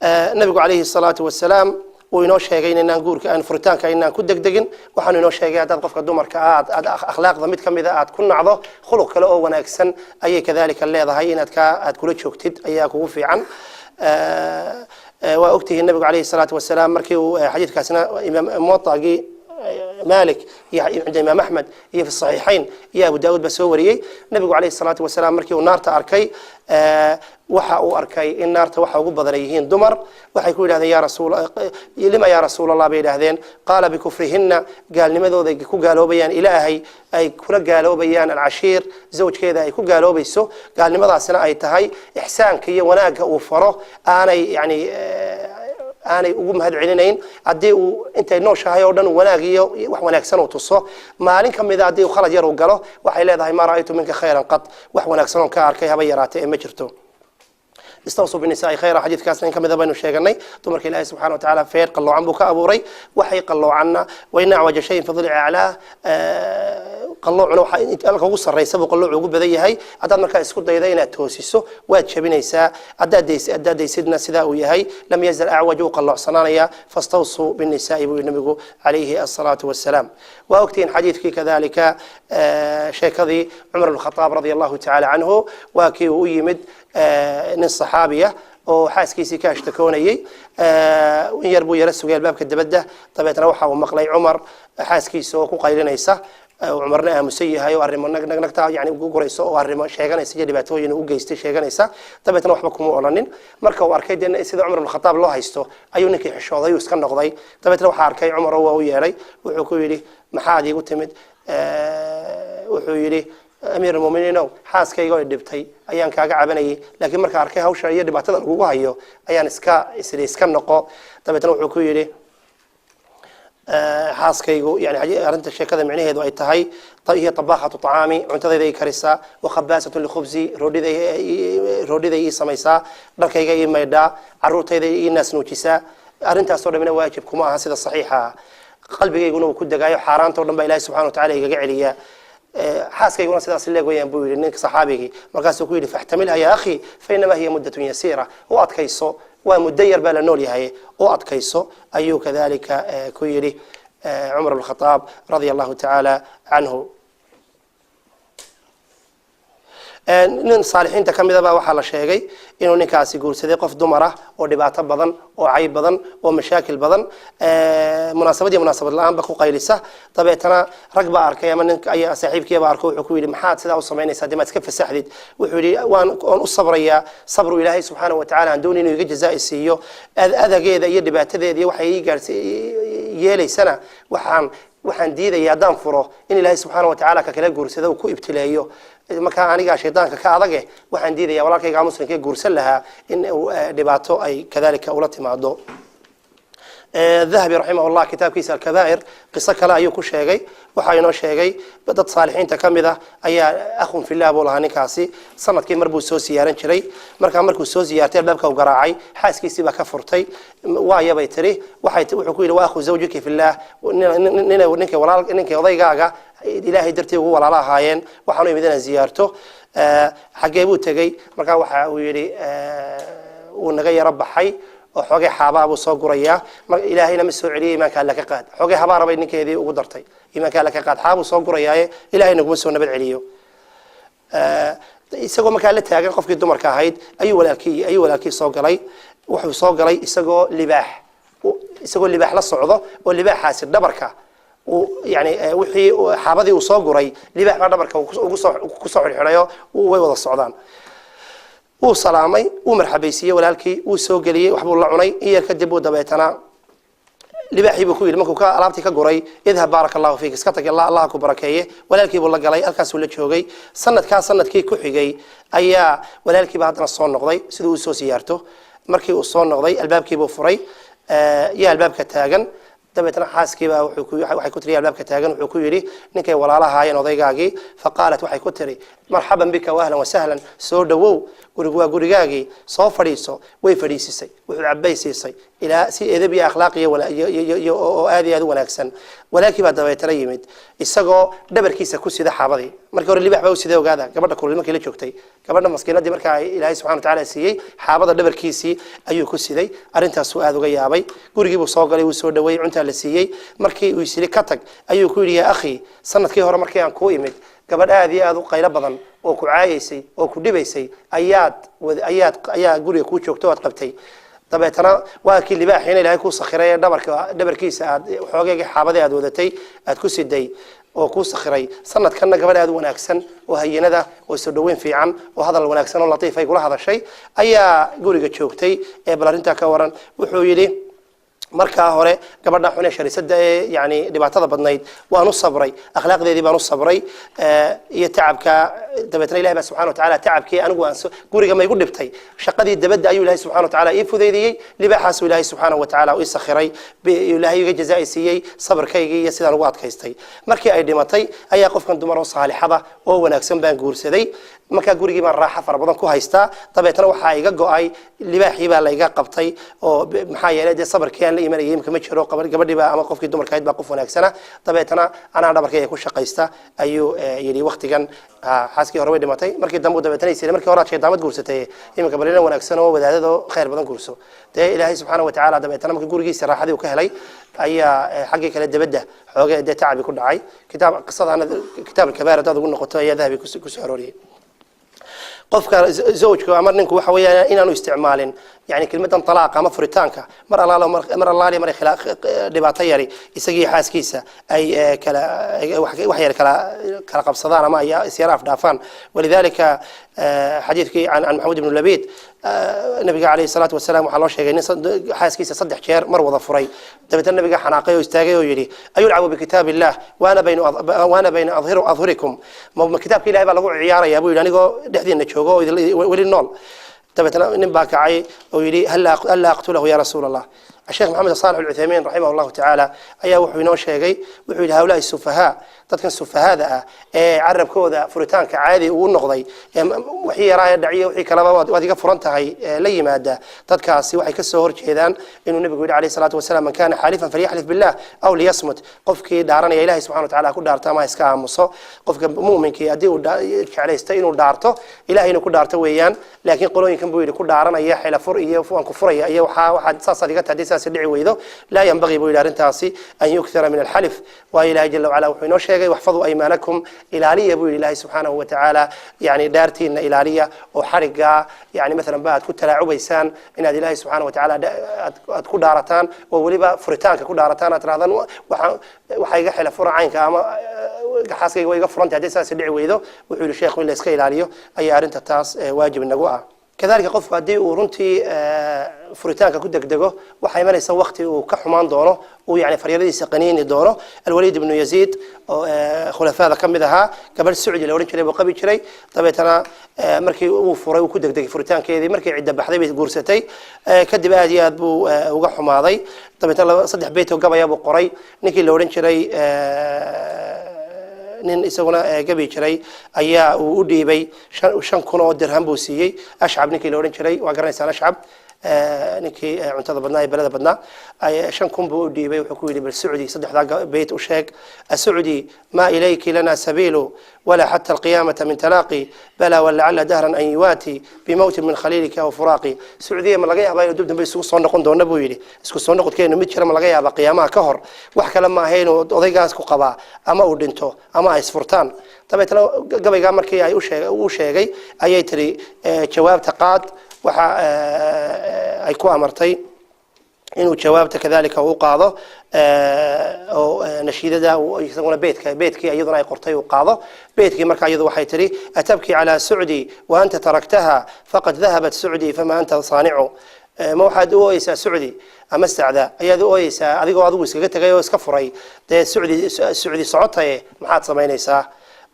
النبي عليه الصلاة والسلام وينو شيغين إن نقول كأن فرتان كأن كود دقدقين وحن ينو شيغين هذا قف قدومر كأد أخلاق ضميت كم إذا كنا عضو خلق كلا أو ونأكسن أي كذلك اللي هاي إن كأد كل شوكتد أي كوفي عن وأكته النبي عليه الصلاة والسلام مركي حديث كاسنا إمام موطأ مالك عند الإمام أحمد هي في الصحيحين يا أبو داود بسوري النبي عليه الصلاة والسلام مركي ونار تأركي وحا أركي النار توحى وقبض ليهين دمر وحيقول هذا يا رسول لما يا رسول الله بين هذين قال بكفرهن قال لماذا ذي كو قالوا بيان إلهي أي كل قالوا بيان العشير زوج كذا أي كو قالوا بيسو قال لماذا سنة أي تهي إحسان كي وناك وفره أنا يعني أنا أقوم هاد علينين عدي وأنت نوش هاي أردن وناقية وحناك سنة وتصو ما لين كم إذا عدي وخرج يرو قاله وحيل هذا ما رأيت منك خيرا قط وحناك سنة كاركي هبيرات ما جرتو استوصوا بالنساء خيرا حديث كاسنين كم إذا بينو شيئا تمرك الله سبحانه وتعالى فير قلوا عن بك أبو ري وحي قلوا عنا وإن أعوج شيء في ضلع أعلاه قلوا عنو ألقى وصل رئيس وقلوا عقوب ذي هاي عدد مركز اسكت ذينا توسيسو واتشبين يسا عدد يسدنا سذا وياهي لم يزل أعوج وقلوا صنانيا فاستوصوا بالنساء والنبي عليه الصلاة والسلام وأكتين حديث كذلك شيخ ذي عمر بن الخطاب رضي الله تعالى عنه وكي ويمد nin saxaabiya oo xaaskiisii ka ashtakoonayay yarbu yarasu galbaabka dabada tabeetana waxa uu maqlay Umar xaaskiisa oo ku qaylinaysa Umarna aamusay yahay oo arrimo nagnagta yani ugu gorayso oo arrimo sheeganaysa dhibaatooyin u geystay sheeganaysa tabeetana waxba kuma olanin marka uu arkay sida Umar ibn Khattab loo haysto ayuu ninkii xishooday iska noqday tabeetana waxa arkay Umar oo u yeeray wuxuu ku yiri maxaad iigu timid wuxuu yiri أمير المؤمنين حاس كي يقول دبتي أيان كاجع عبني لكن مركا أركي هوش يدي بعتذر جوه هيو أيان إسكا نقا طب تنوع كويري حاس كي يقول يعني أنت الشيء كذا معنيه هذا التهاي هي طباخة طعامي عنتذي ذي كريسة وخباسة لخبزي رودي ذي سميسا بركي جاي ميدا عروت ذي الناس نوتشسا أنت أصلا من واجب كما هذا الصحيحة قلبي يقولون كل دقايق حاران تقول لما إله سبحانه وتعالى يقعليا حاسك يقولون سيدنا سلّي قويان بويل إنك صحابي مركز كويل فاحتملها يا أخي فإنما هي مدة يسيرة وقت كيسو ومدير بلا نولي هاي وقت كيسو أيو كذلك كويلي عمر بن الخطاب رضي الله تعالى عنه nin saalixiinta ka midaba waxaa la sheegay inuu ninkaasi guursaday qof dumar ah oo dhibaato badan oo cayb badan oo mashaakil badan munaasabad iyo munaasabad la'aanba ku qaylisa dabeetana rag baa arkay ama ninka ayaa saaxiibkiiba arko wuxuu ku yidhi maxaad sidaa u samaynaysaa dima iska fasaxdid wuxuu yidhi waan u sabrayaa sabru ilaahay subxaanahu wa tacaala aan doonay inuu iga jazaa siiyo adageeda iyo dhibaatadeeda iyo waxay ii gaarsi yeelaysana waxaan diidayaa haddaan furo in ilaahay subxaanahu wa tacaala ka kala guursado uu ku ibtileeyo marka aniga shaydaanka ka adage waxaan diidayaa walaalkayga muslimka guursan lahaa in dhibaato ay kadalika ula timaado الذهبي رحمه الله كتاب كيس الكبائر قصة كلا أيوك شيء وحينو شيء بدأت صالحين تكملة أي أخ في الله بوله نكاسي صنت كي مربو سوسي يارن شري مركو سوسي يارتي بابك وقراعي حاس كيسي بكفرتي ويا بيتري وحكوي وأخو زوجك في الله نك ولا نك وضيقاقة إلهي درتي هو ولا لا هاين وحنو يمدنا زيارته حجيبو تجي مركا وحويري ونغير رب حي وحوجي حباب وصقرية إلهينا مسؤول عليه ما كان لك قاد حوجي حبار بينك كذي وقدرتي ما كان لك قاد حاب وصقرية إلهينا مسؤول نبل عليه يسقو مكان لتاجر قف قدو مركا هيد أي ولا كي صقري وحو صقري يسقو لباح يسقو لباح للصعوده واللباح حاسر دبركه ويعني وحي حابدي وصقري لباح ما دبركه وكسر الحرية ووضع الصعدان وسلامي ومرحبيسيه ولالكي وسوقليه وحبوا الله عني هي كدبوا دبيتنا لباحي بكوي لما كوكا ألعبتي كجوري اذهب بارك الله فيك اسكتك الله كبركيه ولالكي والله قالي الكاس ولا شوقي سنة كي كحجي أيا ولالكي بعدنا الصون نقضي سدوا سوسيارته مركي الصون نقضي الباب كي بوفري يا الباب كتاجن دبيتنا حاسكي وحي كتري الباب كتاجن وحكويري نكي ولا لها هاي نضيقاقي فقالت وحي كتري مرحبا بك واهلا وسهلا سور دو قرقاقي صو فريسو وي فريسيسي وعبيسيسي الى سي ادبي اخلاقيه ولا ادي هذا وناكسن ولكن بعد دبيتنا يمد isagoo dhabarkiisa ku sida xaabadii markii hore libax baa u siday ogaada gabadha kulul markii la joogtay gabadha maskiinadii markaa ilaahay subhanahu wa ta'ala siiyay xaabada dhabarkiisii ayuu ku siday arintaas uu aad uga yaabay gurigii buu soo galay uu soo dhaweey cunta la siiyay markii uu isiri ka tag ayuu ku yiri ya akhi sanadkii hore markii aan ku imid gabadh aad u qaylo badan oo ku caayaysay oo ku dhibaysay ayaa guriga ku joogto aad qabtay dabeetana waa kii libaaxina ilaahay ku sakhiray dhabarkiisa aad xoogayga xaabada aad wadatay aad ku siday oo ku sakhiray sanadkana gabadh aad wanaagsan oo hayinada oo soo dhaweyn fiican oo hadal wanaagsan oo latiif ay kula hadashay ayaa guriga joogtay ee balarinta ka waran wuxuu yiri marka hore gabadha xunay sharisada yani dhibaatada badnayd waan u sabray akhlaaqdeedii baan u sabray iyo tacabka dabeetna ilaahay subhanahu wa ta'ala tacabkii anigu aan guriga ma igu dhibtay shaqadii dabada ayuu ilaahay subhanahu wa ta'ala ii fudeydiyay libaxaas ilaahay subhanahu wa ta'ala uu sakhiray ilaahay iga jazaa'isiyay sabrkayga iyo sidaan ugu adkaystay markii ay dhimatay ayaa qofkan dumar oo saalixada oo wanaagsan baan guursaday marka gurigii baan raaxa far badan ku haystaa dabeetna waxa iga go'ay libaaxii baa la iga qabtay oo maxaa yeelay sabarkii aan la imanayay imka ma jiro gabadhii baa ama qofkii dumarka ahayd baa qof wanaagsana dabeetna anaa dhabarkay ku shaqaysta ayuu yiri waqtigan xaaskii hore way dhimatay markii dambu dabeetna isii markii hore shaydaamad guursatay imka balina wanaagsan oo wadaadado khayr badan guurso taa ilaahay subhanahu wa ta'ala dabeetna markii gurigiisa raaxadii uu ka helay ayaa xaqii kala dabada xoogay tacbi ku dhacay qisadaana kitaab al-kabair dad ugu noqoto ayaa dahabi ku soo arooriyay qofka zawjka ama ninku waxa weeyaan inaanu isticmaalin يعني كلمة طلاق أما فريتانكا مر الله مر خلاف دبعة يري يسقي حاس كيسة أي كلا وحير كلا قبصدان ما سيراف دافان ولذلك حديثك عن محمود بن لبيد النبي عليه الصلاة والسلام وحلا شيء حاس كيسة صدح شهر مر وظفري تبت النبي حناقي ويستاجي ويري أيلعب بكتاب الله وأنا بين أظهركم ما كتاب كلا يبغى لقوا عيارة يا أبوي لأنه دحدين نشوجو وللنول تبتنا نباك عي ويلي هل أقتله يا رسول الله الشيخ محمد صالح العثيمين رحمه الله تعالى أيه وحوينو شيء وحوي هؤلاء السفهاء تذكر السفهاء هذا عرب كوذا فريتان كعادي والنقضي وحي راي الدعية وحي كلامات وهذه فرنتها هي لي مادة تذكر سي وحي كسور كذان إنه النبي عليه الصلاة والسلام من كان حالفا فليحلف بالله أو ليصمت قفك دارنا يا إلهي سبحانه وتعالى كل دارته ما يسكع مصو قفك مؤمن كي أديه عليه استينه دارته إلهي إنه كل دارته ويان لكن قولوا يمكن بيقول كل دارنا يا حلا فرقية وفوان كفرية أيه واحد صاصة لقت حديث أساس الدعي ويذو لا ينبغي بإلى رنتاسي أن يكثر من الحلف وإلى جل وعلا وحين شيء واحفظوا أيمانكم إلى بإلى الله سبحانه وتعالى يعني دارتين إلى وحرقة يعني مثلا بعد كنت تلاعب إنسان إن هذه الله سبحانه وتعالى تكون دارتان ووليبا فرتان ككون دارتان أتراضن وحيجح إلى فرع عينك أما حاسك ويقفرن تهدي أساس الدعي ويذو وحول الشيخ ولا إسكيل عليه أي أرنت التاس واجب النجوء كذلك قف قدي ورنتي فريتانك كدك دقه وحيمن يسوي وقتي وكحمان دوره ويعني فريالي سقنين دوره الوليد بن يزيد خلفاء كم ذها قبل السعودي لو رنتي بقبي شري طبعا أنا مركي وفري وكدك دق فريتان كذي مركي عدة بحذي بقرستي كدب هذه أبو وقح ماضي طبعا صدح بيته قبل يا أبو قري نكي لو رنتي nin isaguna gabi jiray ayaa uu u dhiibay 5 kun oo dirham buu siiyay ashcab ninkii la oran jiray waa garanaysan ashcab ninkii cuntada badnaa ee balada badnaa ay 5 kun buu u dhiibay wuxuu ku yiri bal saudi saddexda bayt u sheeg saudi ma ilayki lana sabilu wala hatta alqiyamah min talaqi bala wala alla dahran an yuwati bimawt min khalilika wa furaqi saudiya ma laga yaabaa dib dambe isku soo noqon doona buu yiri isku soo noqodkeena mid jira ma laga yaabaa qiyaamaha ka hor wax kale ma ahayn oo odaygaas ku qaba ama uu dhinto ama ay isfurtaan tabeetana gabayga markii ay u sheegay ayay tiri jawaabta qaad waxa ay ku amartay inuu jawaabta kadalika uu qaado oo nashiidada isaguna beedkii iyaduna ay qortay uu qaado beedkii marka iyadu waxay tiri atabki ala saudi wa anta taraktaha faqad dhahabat saudi fama anta sani'u ma waxaad u ooyeysaa saudi ama istacda ayaad u ooyeysaa adigoo adigu iskaga tagay oo iska furay dee saudi socotay maxaad samaynaysaa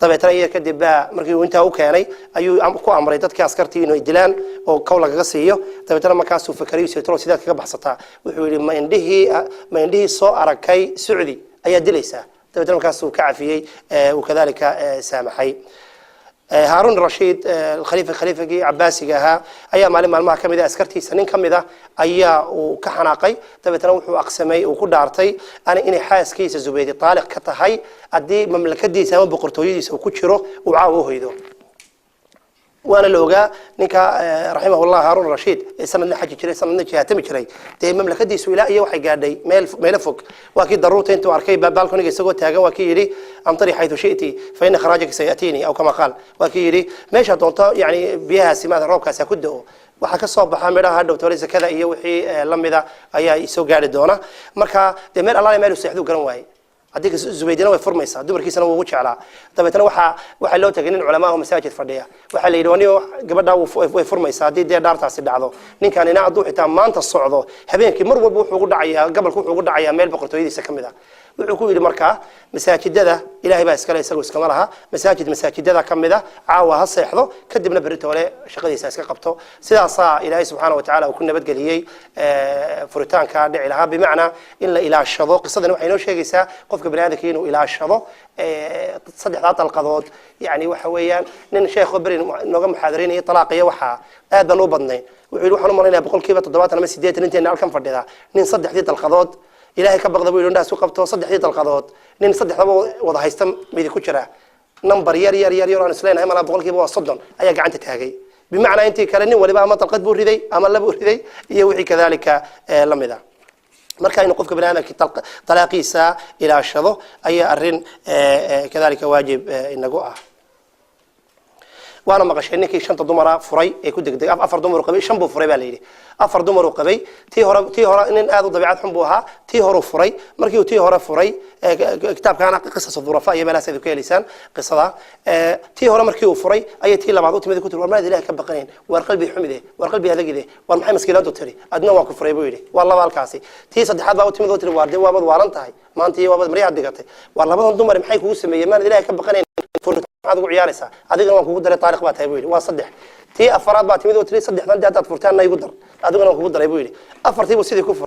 dabeetana iyo kadib markii uu inta u keenay ayuu ku amray dadka askartii inay dilaan oo kow lagaga siiyo dabeetana markaas uu fakariyo si tiro sidaad kaga baxsataa wuxuu yiri ma indhihi soo arakay saudi ayaa dilaysa dabeetana markaas uu ka cafiyay oo kadalika saamaxay هارون الرشيد الخليفة عباسي أيام مالما كمذا أسكرتي سنين كمذا أيا وكحناقي تبي تروحوا أقسمي وكل عرتي أنا إني حاس كيس الزبيدي طالق كتهاي أدي مملكة دي سام بقرطويس وكشرو وعاوه يدو وأنا لوجا نكا رحمه الله هارون الرشيد سنة حج كري سنة جهتم كري تي مملكة دي سويلا أي واحد قاعد ميل فوق وأكيد ضرورة أنتوا أركي بالكون يسووا تاجا وأكيد أمطري حيث شئتي فإن خراجك سيأتيني أو كما قال وأكيد ماشي هتونتا يعني بها سمات الروكا سكده وحكى صوب حامرة هذا وتوريز كذا إيه وحي لم إذا أي يسوق قاعد دونا مركا دمر الله يملو سيحدو قرنواي هذيك الزبيدنا ويفرميسا دبر كيسنا ووجه على طبعا waxa loo tagay in culimada masaajid fadhiya waxa la yiraahdo gabadha way furmaysaa hadii daartaasi dhacdo ninkan ina adu xitaa maanta socdo habeenkii mar walba wuxuu ugu dhacayaa gabalku wuxuu ugu dhacayaa meel boqortooyadiisa kamid ah wuxuu ku yiri markaa masaajidada ilaahay baa iska leeyahay iskama laha masaajidada kamid ah caawa ha seexdo kadibna berito wale shaqadiisa iska qabto sidaas ilaahay subhanahu wa ta'ala uu ku nabadgeliyay furitaanka dhici laha bimaana in la ilaashado qisadan waxay noo sheegaysaa qofka bani'aadamka inuu ilaashado saddexda alqadood yani waxa weeyaan nin sheekh bari nooga muxaadariinay talaaqaya waxa aad baan u badnay wuxuu waxaan u marnaa boqolkiiba 70 ama 80 inta halkan fadhida nin saddexdii alqadood ilaahay ka baqda buu indhaas u qabto saddexdii alqadood nin saddexdaba wada haysta mid ku jira number yar aan isleenahay mala boqolkiiba 30 ayaa gacanta taagay bimaana intii kale nin waliba ama talqad buu riday ama laba riday iyo wixii kadalika lamida marka inuu qofka banaanka talaaqiisa ilaashado ayaa arin kadalika waajib inagu ah وانا مقشين نكي شنطة دمرة فري يكون دقدق أفر دمر قبي شنبو فري بالليل أفر دمر قبي تي هرا إن هذا طبيعات حنبوها تي هرا فري مركيو تي هرا فري كتاب كان قصص الظرفاء يبلا سيدك لسان قصة تي هرا مركيو فري أي تي لبعض تمد كتر وما ذي له كبقنين والقلبي حمده والقلبي هذا كذا والمحي مسكينات تري أدنى واقف فري بيلي والله والكاسي تي صدق هذا وتمد تري وارد وابد وارنتهاي ما أنتي وابد مريع دقته والله بدهم دمر محي كوسم يمان ذي له كبقنين هذا عيارسا هذيك ما كوجد له طارق بات هيبويلي وصدح تي أفراد بات ميدو تري صدح ذا دات فرتان لا يقدر هذا ما كوجد له هيبويلي أفرتي بسيدي كفر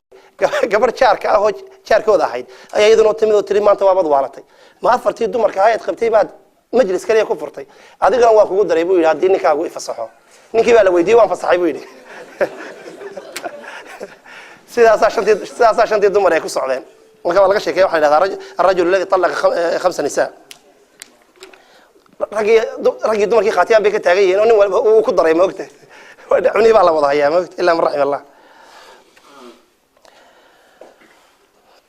قبر شارك أهو شارك وذا حيد أي أيضا نوت ميدو تري ما أنت وابد وارتي ما أفرتي الدمر كهاية خبتي بعد مجلس كليه كفرتي هذيك ما كوجد له هيبويلي هذا دينك أقول يفصحه نيكي بقى لويدي وان فصح هيبويلي سيدا عشان الدمر يكون صعدين وكما لقى شيء واحد هذا الرجل الذي طلق 5 نساء رجي دمركي خاتيان بك تاغيين uu ku daray moogta wadacuni baa la wada hayaa moogta illa man rahim Allah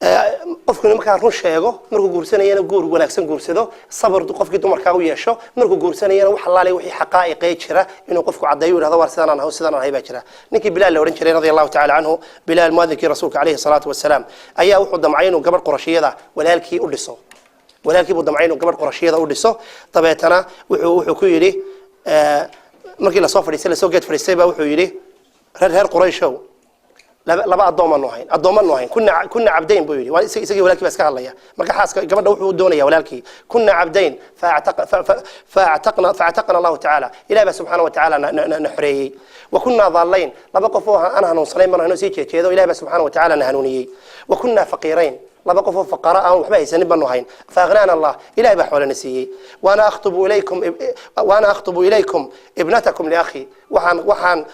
qofkuna markaa run sheego markuu guursanayana guur wanaagsan guursado sabr qofkii dumarka u yeesho markuu guursanayana wax xalaalay wixii xaqaa'iqay jira inuu qofku cadeeyo yiraahdo war sidaan aan sidaan aan hayba jira ninkii bilaal la oran jiray radiyallahu ta'ala anhu bilaal muadhinkii rasuulka alayhi salatu wasalaam ayaa wuxuu damcay inuu gabar qurashiyada walaalkii u dhiso walaalkii buu damcay inuu gabar qurashiyada u dhiso tabeetana wuxuu ku yiri markii la soo fadhiisay la soo geed fadhiisay baa wuxuu yiri reer qurayshow laba adooma noohayn kuna abdayn buu yiri waa isagii walaalkii baa iska hadlaya marka xaaska gabadha wuxuu doonaya walaalkii kuna abdayn fa'ataqna Allah ta'ala ilaahi subhanahu wa ta'ala naxreeyay wa kunna dhallayn laba qof oo aan hanuunsanayn marna sii jeejeedo ilaahi subhanahu wa ta'ala hanuuniyay wa kunna faqirayn laba qof oo faqara aan waxba haysan baan noohayn faaqnana Allah ilaahi baa xoolana siiyay waana akhtubu ilaykum ibnatakum li akhi waxaan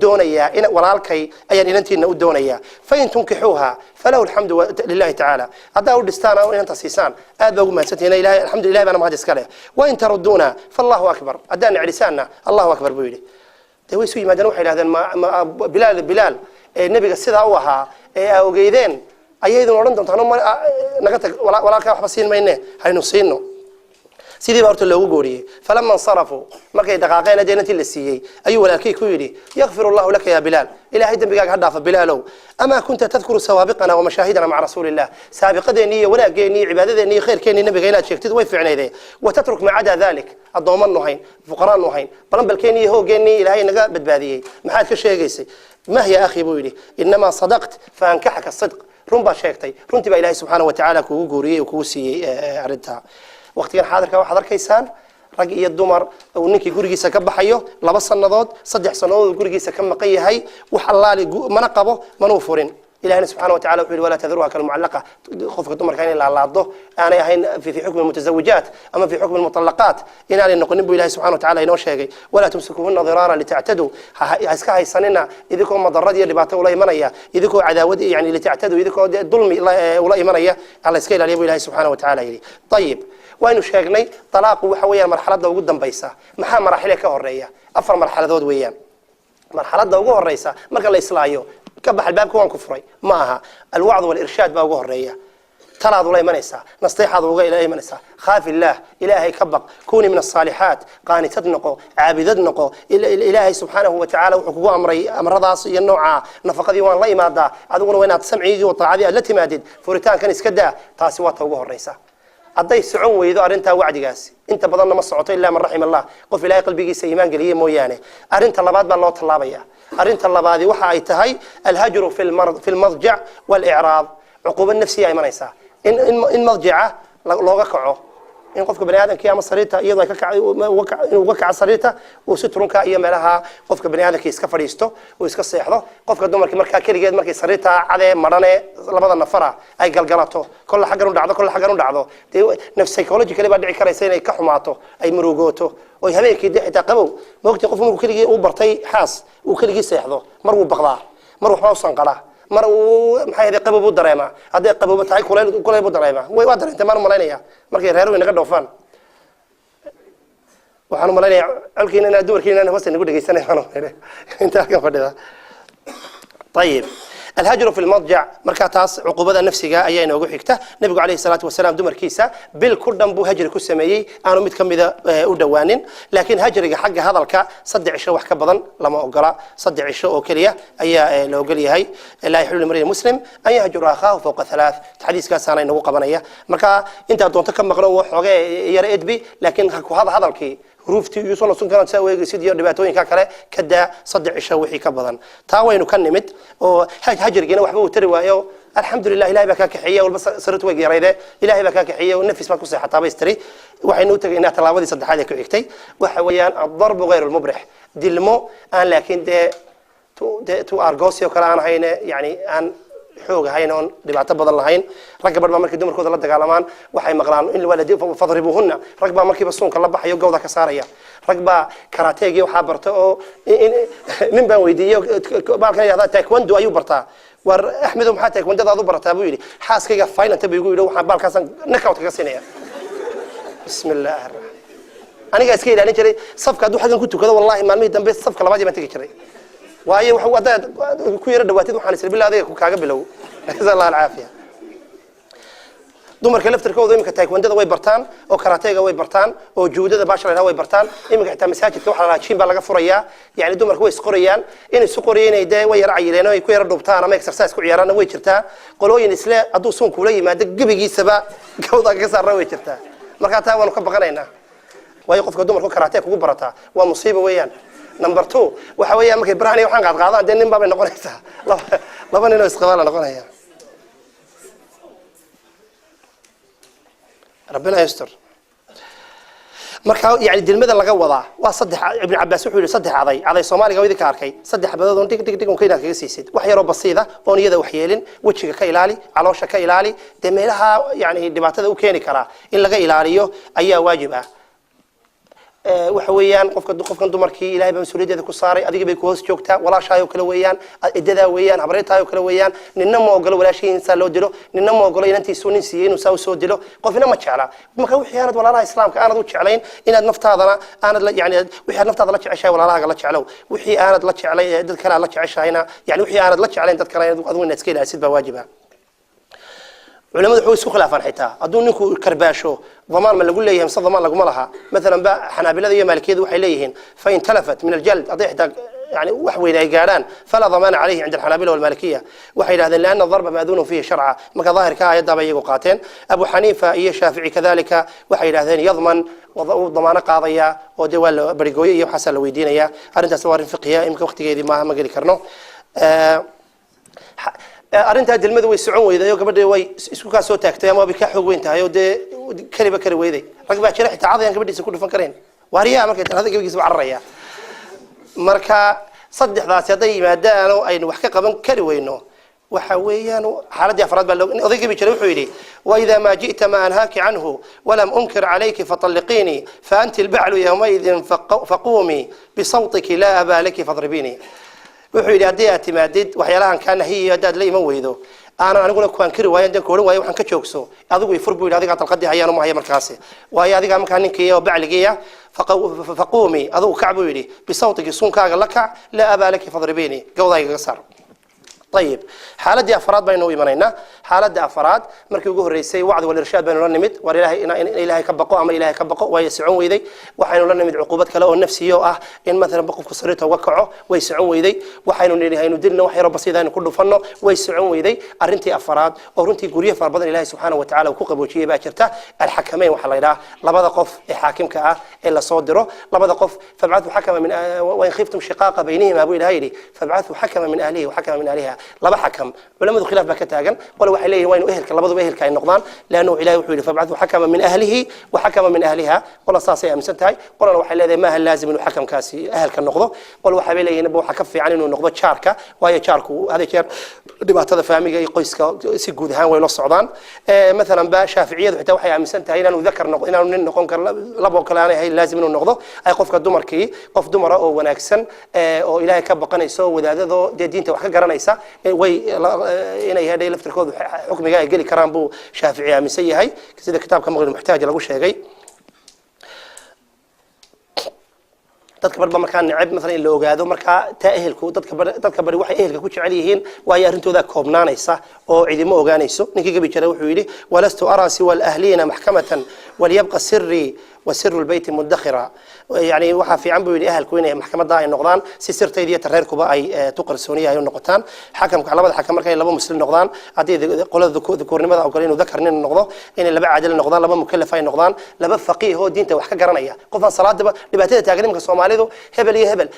دونيا إن ولالكي أي إنتي إنه دونيا فإن تنكحوها فله الحمد لله تعالى هذا هو الدستان أو أنت سيسان هذا هو ما ستينا إله الحمد لله أنا ما هذا سكله وإن تردونا فالله أكبر أدانا عرساننا الله أكبر بيلي توي سوي ما دنوح إلى هذا ما بلال النبي قصده هوها أو جيدين أيضا ورندم تنام نقطة ولا كحبسين ما إنه هاي نصينه سيدي بارت الله وجوري فلما انصرفوا ما كي دقائقين دينة اللسية أيوة ولكن كويري يغفر الله لك يا بلال إلى هيدا بقى هدا فبلالو أما كنت تذكر سوابقنا ومشاهدنا مع رسول الله سابقة دينية ولا جيني عبادة دينية خير كيني نبي غينات شيء تدوي عنا ذي وتترك ما عدا ذلك الضمان نهين فقراء نهين بلن بالكيني هو جيني إلى هاي نجا بدبادية ما حد كل شيء جيسي ما هي أخي بويلي إنما صدقت فأنكحك الصدق رنبا شيكتي رنتي بإلهي سبحانه وتعالى كوجوري وكوسي عردها وقتين حاضر كيسان رجع الدمر ونكي جورجي سكب حيو لبص النضاد صدق سنوات جورجي سكب مقيه هاي وحلال منقبه منوفرين إلهنا سبحانه وتعالى يقول ولا تذروها كالمعلقة خوف الدمر كان إلا على عضه أنا هين في حكم المتزوجات أما في حكم المطلقات إن على نقول نبي الله سبحانه وتعالى ينوش شيء ولا تمسكوهن ضرارا لتعتدوا هسكاي سننا إذا كون مضرات اللي بعته ولا يمنيا إذا كون عداوة يعني لتعتدوا إذا كون ظلم ولا يمنيا على سكيل على الله سبحانه وتعالى يلي طيب وين شاقني طلاق وحويا مرحلة ده وجدا بيسا محا مراحل كهرية أفر مرحلة ذود ويان مرحلة ده وجوه الرئيسة ما قال إصلاحيو كبح الباب كون كفري معها الوعظ والإرشاد بوجوه الرئية ترى ذو لا يمنسا نصيحة ذو إلى يمنسا خاف الله إلهي كبق كوني من الصالحات قانتات نقو عابدات نقو إلهي سبحانه وتعالى وحقوق أمر ضاص النوع نفق ديوان الله ما ضاع أذون وين تسمعي وطاعة التي مادد فوريتان كان يسكدا تاسوات وجوه الرئيسة أضي سعون ويذو أرنتها وعد جاس أنت بدلنا ما صعوت إلا من رحم الله قف إلهي قلبي سيمان قليه مويانه أرنت الله بعد بالله طلابيا أرنت الله بعد وحى تهي الهجر في المضجع والإعراض عقوبة النفسية أي منيسا إن مضجعه لوقعه إن قفك بني آدم كيام صريته يضع وقع صريته وسترون كأيام لها قفك بني آدم كيس كفريستو ويسك الصيحة قفك الدمر كمركا كيري جد مركي صريته على مرانة لبض النفرة أي قلقلاته كل حاجة ندعه كل حاجة ندعه نفس سيكولوجي كلي بعد عكرة سنة يكحماته أي مروجوته ويهمي كده تقبو وقت يقف مرو كلي وبرتي حاس وكلي صيحة مرو بغضاه مرو حوصن قلاه مرو محي هذا قبو بدريمة هذا قبو بتاعي كله بدريمة ويوادر أنت ما ملينيا مركي ريرو إنك دوفان وحنا ملينيا ألكين أنا دور كين أنا بس نقول لك سنة حنا أنت كم فدها طيب الهجر في المضجع مركاتاس عقوبة النفسية أيين وجو حكته نبي عليه الصلاة والسلام دمر كيسة بالكردم بو هجر كسمية أنا متكم إذا ودوانين لكن هجر حق هذا الكا صدع الشو وحك بدن لما أقرأ صدع الشو أكليه أي لو قليه هاي لا يحل لمرء مسلم أن يهجر أخاه فوق ثلاث حديث كاس أنا إنه قبنية مركا أنت أنت كم مقرأ حاجة يريد بي لكن هذا الكي روفتي يوصل لسون كانت تسوي سيدي دباتوين كاكله كدا صدع الشوحي كبدن تاوين وكنمت وهجر جينا وحبه تروى الحمد لله إلهي بكاك حية والبس صرت وجي ريده إلهي بكاك حية والنفس ما كوسي حتى بيستري وحين نوتك إنها تلاوذي صدق حاجة كعكتي وحويان الضرب غير المبرح دلمو أن لكن تو أرجوسي وكلام هين يعني أن حوج هينون دبعت بدل هين ركب بربا مركي دمر كود لدق علمان وحي مقلان إن الولد فضربوهن ركب مركي بسون كلا بحيو جودة كسارية ركب كاراتيجي وحابرته من بويدية بالك هذا تايكوندو أيو برتا وأحمدهم حتى تايكوندو ذا برتا بيقولي حاس كيجا فايل أنت بيقولي لو حبالك أصلا نكوت كسينية بسم الله الرحمن أنا جالس كذا أنا جري صفقة دو حاجة كنت كذا والله ما ميت بس صفقة لما جي ما تيجي جري وهي وحوادات كوير دواتي وحنا نسير بالله ذي كوكاجا بلو نسأل الله العافية دمر كلفت الكود إمك تايكوندو way bartaan oo karateega way bartaan oo juudada baashar way bartaan imika xitaa masaajidka waxa la raajin baa laga furayaa yaani dumarku way isqorayaan in isku qoriyeenayday way yar cayileen ay ku yar dhubtaan ama exercise ku ciyaarana way jirtaa qolooyin isla haduu suun kula yimaado gabigiisaba gawda ka saarna way jirtaa marka taa waan ka baqanaynaa way qofka dumarku karateega ugu barataa waa musiibo weeyaan number 2 waxa weeyaan markay baraani waxaan qaad qaadaan nin baa bay noqonaysaa laba nin oo isqabaal noqonaya ربنا يستر marka yaani dilmada laga wadaa waa saddex ibn Abbas wuxuu yiri saddex aday Soomaaliga wadi ka arkay saddex badood oo dig oo keenaa kaga siisid wax yar oo basiida oo niyada wax yeelin wajiga ka ilaali caloosha ka ilaali demeelaha yaani dhibaatada u keeni kara in laga ilaaliyo ayaa waajib ah waxa weeyaan qofkan dumarkii Ilaahay baa mas'uuliyadda ku saaray adiga bay ku hoos joogtaa walaashaay oo kale weeyaan idada weeyaan habreetaay oo kale weeyaan ninna ma ogolo walaashiinsa loo dilo ninna ma ogolo inantiisu nin siiyay inuu soo dilo qofina ma jecla marka wixii aanad walaalaha islaamka aanad u jeclayn inaad naftaadana aanad la yaani wixii naftaada la jeceshay walaalaha la jeclow wixii aanad la jeclay dad kale la jeceshayna yaani wixii aanad la jeclayn dad kale adigu inaad iska ilaalisid baa waajiba علماء حوي سوق الأفان حتى أدون نكو كرباشو ضمان ما نقول ليهم صد ضمان لقوا لها مثلا بقى حنابلة ذي مالكية وحي ليهن فإن تلفت من الجلد أضيح يعني وحوي إلى قاران فلا ضمان عليه عند الحنابلة والمالكية وحي هذا لأن الضرب مأذون فيه شرعا ما كظاهر كآية ضبي يقاتين أبو حنيفة إيه شافعي كذلك وحي هذا يضمن وضمان قاضية ودول بريقوية وحسن لويدينية أرنت سوار فقهية يمكن وقت جدي ما قال كرنو arinta dilmadu way socon weyday oo gabadha way isku ka soo taagtay ama bika xog weyn tahay oo kaliba kari weyday rag baa jira xitaa cadayaan gabadhiisa ku dhufan kareen waariya markay tirada gabigiisa cararaya marka saddexdaas haday yimaadaan oo ay wax ka qaban kari weyno waxa weeyaan xaaladii afraad baa oday gabi jiray wuxuu yiri wa idha ma ji'ta ma anhaaki anhu wa lam unkir alayki fatalliqini fa anti al-ba'lu yawma idhin faqumi bi sawtiki la aba laki fadribini wuxuu yiri hadii aad timaadid waxyaalahan ka nahiyo dad la iman weydo ana aniguna ku ankiri waayeen dan koorin waayo waxaan ka joogso adigu ay furbu adiga talqadii hayaan ma haya markaas waayo adiga markaa ninkii oo bacligiya faqumi adigu kacbu yiri bisawtigi sunkaaga laka la abalaki fadribini gawdayga sar طيب حالة أفراد بينه ويمنينا حالة أفراد مركي يقول الرئيسي وعد والإرشاد بين النمد وإلهي كبقوا أما إلهي كبقوا ويسعون ويدي وحين النمد عقوبات كلا النفسية إن مثلا بقوا في صريته وقعوا ويسعون ويدي وحين إلهي ندلنا وحي رب سيدان كله فنه ويسعون ويدي أرنتي أفراد ورنتي قرية فربض الله سبحانه وتعالى وكوكب وشيه باكرته الحكمين وحليلاه لبدا قف حاكم كأ إلا صادره لبدا قف فابعثوا حكما من وإن خفتم شقاق بينهما أبو إلهي فابعثوا حكما من أهله وحكما من أهلها لبا حكم ولما خلاف بكتاجن قالوا وحي ليه وين أهلك لبضوا أهلك أي نقضان لأنه إلهي وحيله فابعثوا حكما من أهله وحكما من أهلها قال صاصي أمسنتهاي قال وحي ليه ما هل لازم إنه حكم كاسي أهلك النقضة قال وحي ليه نبوا حكفي عن إنه نقضة شاركة وهي شاركو هذا شار دبعت هذا فهمي يقيس سجود هان ولا الصعدان مثلا بقى شافعية حتى وحي أمسنتهاي لأنه ذكر نقض إنه نقون لبوا كلامه هي لازم إنه نقضة أي قف كدمر كي قف دمر أو وناكسن أو إلهي كبقنا يسوي وذا دين توحى قرنا يسا way inay haday laftirkoodu xukmiga ay gali karaan buu Shaafici aaminsan yahay sida kitaabka Muqni Muxtaaj lagu sheegay dadka barba markaan nacib mesela in la ogaado marka taahelku dadka bari waxay ehelka ku jecel yihiin waa yarintooda koobnaanaysa oo cidimo ogaanayso ninkii gabi jiray wuxuu yiri walastu arasi wal ahlina mahkamatan wal yabqa sirri وسر البيت مدخرا يعني وحا في عم بيقول أهل كوينة محكمة ضاع النقدان سير تيدية ترير كوبا أي تقر السونية أي النقطان حكم على بعض حكم مركي لبوا مسلم النقدان عدي قول ذكور لماذا أو قالين وذكرني النقضة إن اللي بعد النقدان لبوا مكلف أي النقدان لبوا فقيه هو دين توحكة قرنية قفا صلاة لبعتها تاجرين كصومالي ذو هبل هبل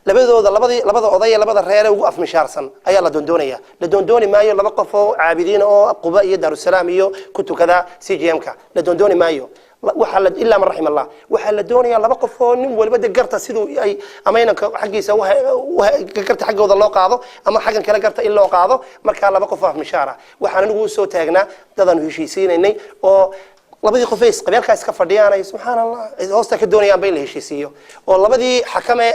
labada odaya labada reer ugu afmishaarsan ayaa la doondoonaya la doondooni maayo laba qof oo caabidiin oo Quba iyo Daarusalaam iyo kutukada CGM-ka la doondooni maayo waxa la illa man rahim Allah waxa la doonaya laba qof oo nin walba garta sidoo ay ameynanka xaqiisa garta xaqooda loo qaado ama xaqan kala garta in loo qaado marka laba qof afmishaara waxaan ugu soo taagnaa dadan heshiisiinay oo labadii qofays qabeelka iska fadhiyaan subhanallah hoosta ka doonayaan bay la heshiisiyo oo labadii xakame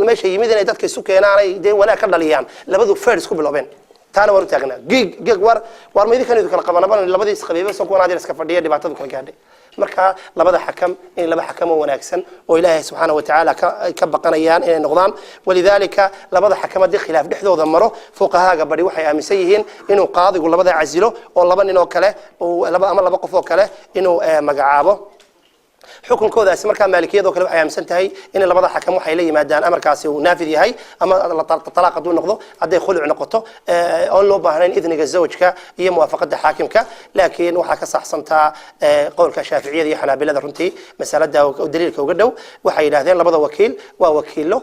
meesha yimid inay dadka isu keenaan ay wanaag ka dhaliyaan labadu first ku bilaabeen taana war taagna gig war meedii kan kala qabanaba labadii isqabeeyay soo kuwan aad iska fadhiya dhibaatada kala gaadhay marka labada xakam in laba xakam oo wanaagsan oo ilaahay subhanahu wa ta'ala ka baqanayaan inay noqdaan walidaalika labada xakamadii khilaaf dhexdooda maro fuqahaaga bari waxay aaminsan yihiin inuu qaadigu labada casilo oo laba nin oo kale oo laba qof oo kale inuu magacaabo حكم كذا اسمه كان مالكية ذوك اللي حيام سنتهي إن لبضع حكم وحي لي مادان أمر كاسي ونافذ هاي أما الطلاق دون نقضه عدي خلع نقطه أول لو بهرين إذن الزوج كا هي موافقة حاكم كا لكن وحكى صح صنتا قول كشافعية ذي حنابلة ذرنتي مسألة ده ودليل كوجدوا وحي لهذين لبضع وكيل ووكيل له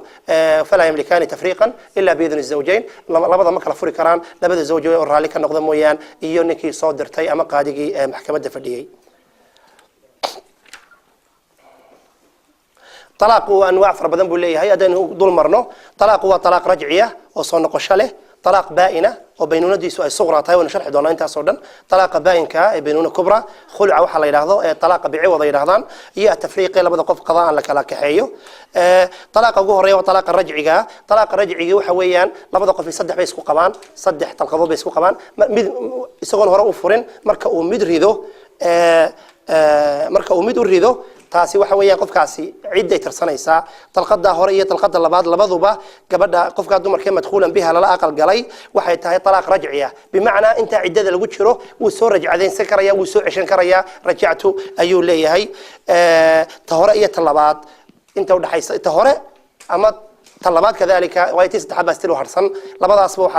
فلا يملكان تفريقا إلا بإذن الزوجين لبضع مكلا فريقران لبضع الزوج والرالك النقض مويان يونيكي صادر تي أما قادقي محكمة دفدية طلاق وأنواع فربدن بوليه هي أدين دول مرنو طلاق هو طلاق رجعية وصون قشله طلاق بائنة وبينونة دي سؤال صغرى تاي ونشرح دونا أنت صردن طلاق بائن كا بينونة كبرى خلع وحلا يلاحظه طلاق بعوض يلاحظان هي التفريق لا بد قف قضاء لك لا كحيو طلاق جوهرية وطلاق الرجعية طلاق الرجعية وحويان لا بد قف يصدح بيسكو قبان صدح تلقضو بيسكو قبان يسقون هراء وفرن مركا ومدريدو مركا ومدريدو taasi waxa weeyaan qofkaasi cid ay tirsanaysa talqada hore iyo talqada labaad labaduba gabadha qofka dumarka madkhuulan biha la aqal galay waxay tahay talaaq rajciya bimaana inta ciidada lagu jiro uu soo rajcadeyn sakaraya uu soo ceshan karaya rajactu ayuu leeyahay ta hore iyo ta labaad inta u dhaxaysa ta hore ama طلبات كذلك ويتيس تحب استلو هرسن لبضع أصبح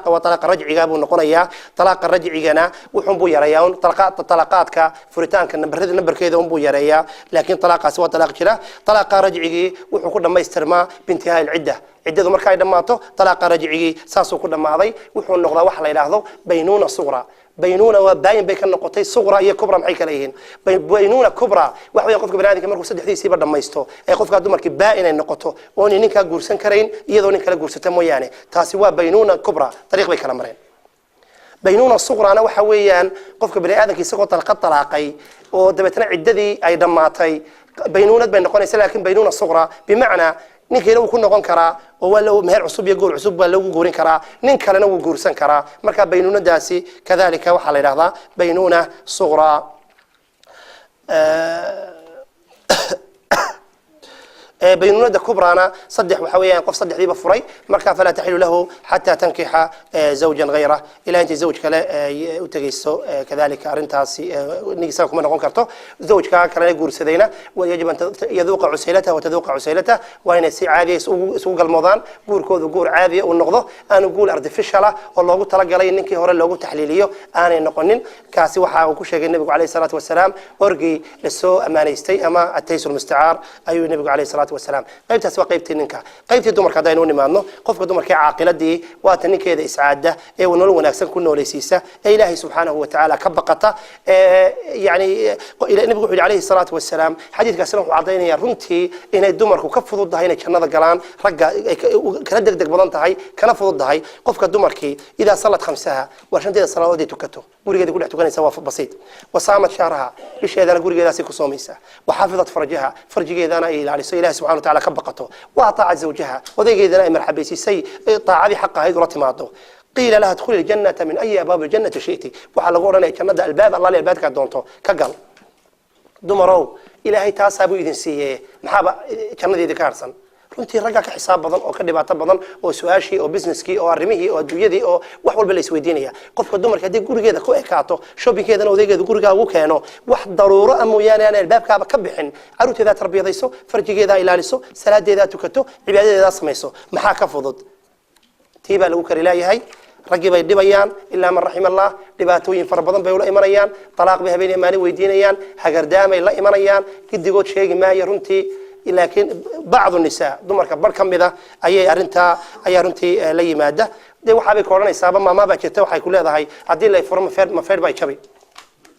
وطلاق رجعي جابوا نقولنا طلاق الرجعي جنا وحنبو يريون طلاقات كفريتان كنا نبر كذا ونبو يريا لكن طلاق سوى طلاق كذا طلاق رجعي وحكون ما يسترما بانتهاء العدة عدة مركاي دماته طلاق رجعي ساسو كنا ماضي وحون نقضى وحلا يلاحظوا بينونة صغرى بينونة وباين بين النقطتين صغرى هي كبرى معي كليهن بينونة كبرى واحد يقف بنادي كمركو سد حديث يبرد ما يستو يقف كادو مركب باين النقطة وني نيكا جورسن كرين يدو نيكا جورسن موياني تاسوا بينونة كبرى طريق بين كلامرين بينونة الصغرى أنا وحويان قف بنادي كيسقط القط طلاقي ودبتنا عددي أي دماتي بينونة بين نقطتين لكن بينونة الصغرى بمعنى ninka uu ku noqon kara oo wala meher cusub iyo goor cusub baa lagu goorin kara nin kale uu guursan kara marka baynuunadaasi kadalika waxa la yiraahdaa baynuuna sughra بينونة كبرانا صدح وحويان قف صدح ذي بفري مركا فلا تحل له حتى تنكح زوجا غيره إلى أنت زوج كلا وتجيسو كذلك أرنتاسي نيساكم أنا قنكرته زوج كلا يقول سدينا ويجب أن يذوق عسيلته وتذوق عسيلته وين السي عادي سوق الموضان قول كذا قول عادي والنقضة أنا أقول أرتفيشلا والله قلت تلقى لي إنك هو اللي قلت تحليليه أنا نقنن كاسي وحا وكل شيء النبي عليه الصلاة والسلام أرجي للسوء أمانيستي أما التيسر المستعار أي النبي عليه الصلاة والسلام قيبت أسوأ قيبت نكا قيبت دمر كداينوني مانو قف دمر كعاقلة دي واتني كذا إسعادة ونقول ونكسر كنا وليسيسة إلهي سبحانه وتعالى كبقته يعني إلى النبي عليه الصلاة والسلام حديث كسرهم وعطيني رنتي إن الدمر كفضوا الضهين كنا ذقلان رجع كندق دق بدنت هاي كنفضوا الضهي قف كدمر كي إذا صلت خمسها وعشان تيجي الصلاة دي تكتو قولي كذا قولي تكوني سوا بسيط وصامت شهرها إيش هذا قولي كذا سيكو صوميسة وحافظت فرجها فرجي إذا أنا إلى عليه إله سبحانه وتعالى كبقته وأطاعت زوجها وذي إذا مرحبا سي طاعة حقها هيد رتماته قيل لها ادخلي الجنة من أي أبواب الجنة شئتي وعلى قولنا الجنة الباب الله لي الباب كدونته كقل دمروا إلهي تاسابو إذن سيه محابة جنة ذي كارسن runtii ragga ka xisaab badan oo ka dhibaato badan oo su'aashii oo businesskii oo arrimihii oo adduunyadii oo wax walba la isweydiinaya qofka dumarka hadii gurigeeda ku ekaato shoppingkeedana odageeda guriga ugu keeno wax daruuro amoyaan aan albaabkaaba ka bixin caruurteeda tarbiyadayso farjigeeda ilaaliso salaadeeda tukato cibaadadeeda samayso maxaa ka fudud tiiba lagu kari laayahay raggi bay dhibayaan ilaa man rahimallah dhibaatooyin fara badan bay ula imanayaan talaaq bay habeenay maalin weydiinayaan hagardaamay la imanayaan gidigood sheegi maayo runtii لكن بعض النساء دمر كبر كم ذا أي أرنتي لي مادة ده وحابي كورونا يسابا ما بقيت وحي كل هذا هاي عدين لا يفرم ما فرد باي شبي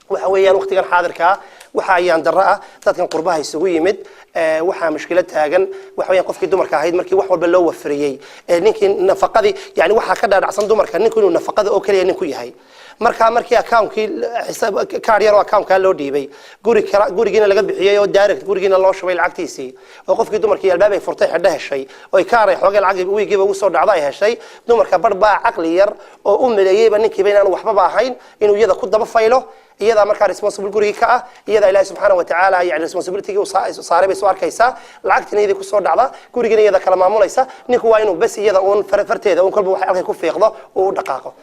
وحويان وقت كان حاضر كا وحاي عند الرأة تاتكن قربها يسوي يمد وحا مشكلتها جن وحويان قف كدمر كهيد مركي وحول باللو وفريي نيكن نفقة يعني وحا كذا عصام دمر كان نيكون نفقة أوكي نيكون هاي markii account-kii xisaab kaar yar oo account-ka loo dhiibay gurigiina laga bixiyay oo direct gurigiina loo shubay lacagtiisii oo qofkii dumarkii albaab ay furtay xidha heshay oo kaar ay xoogay lacag wiigiiba ugu soo dhacday heshay dumarka barbaa caqli yar oo u maleeyayba ninkiiba inaan waxba ahayn inuu iyada ku daba faylo iyada markaa responsible guriga ka ah iyada Ilaahay subhanahu wa ta'ala yani responsibility-ga saaray bay soo arkaysa lacagtina iyada ku soo dhacda gurigiina iyada kala maamulaysa ninku waa inuu bas iyada uun farteeda uun kolba wax halkay ku fiiqdo oo dhaqaaqo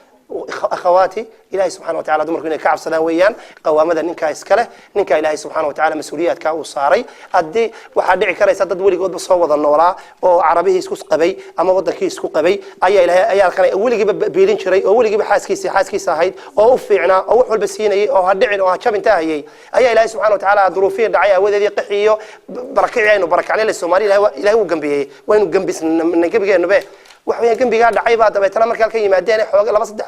أخواتي إلهي سبحانه وتعالى دمر كنا كعب سلام ويان قوامدا نكا إسكله نكا إلهي سبحانه وتعالى مسؤوليات كأو صاري أدي وحدي كرا يسدد ولي قد بصوّد النورا أو عربي يسكوس قبي أما وضع كيس كو قبي أي إلهي أي كان أولي جب بيلين شري أولي جب حاس كيس هايد أو فعنا أو حول بسيني أو هدعين أو هشام انتهى أي إلهي سبحانه وتعالى ظروفين دعية وذي قحيه بركة عين وبركة عليه السومالي إلهي هو جنبيه وين جنبي من جنبي جنبه waxay gambiga dhacay baa dabeetana markii halka yimaadeen xoog laba saddex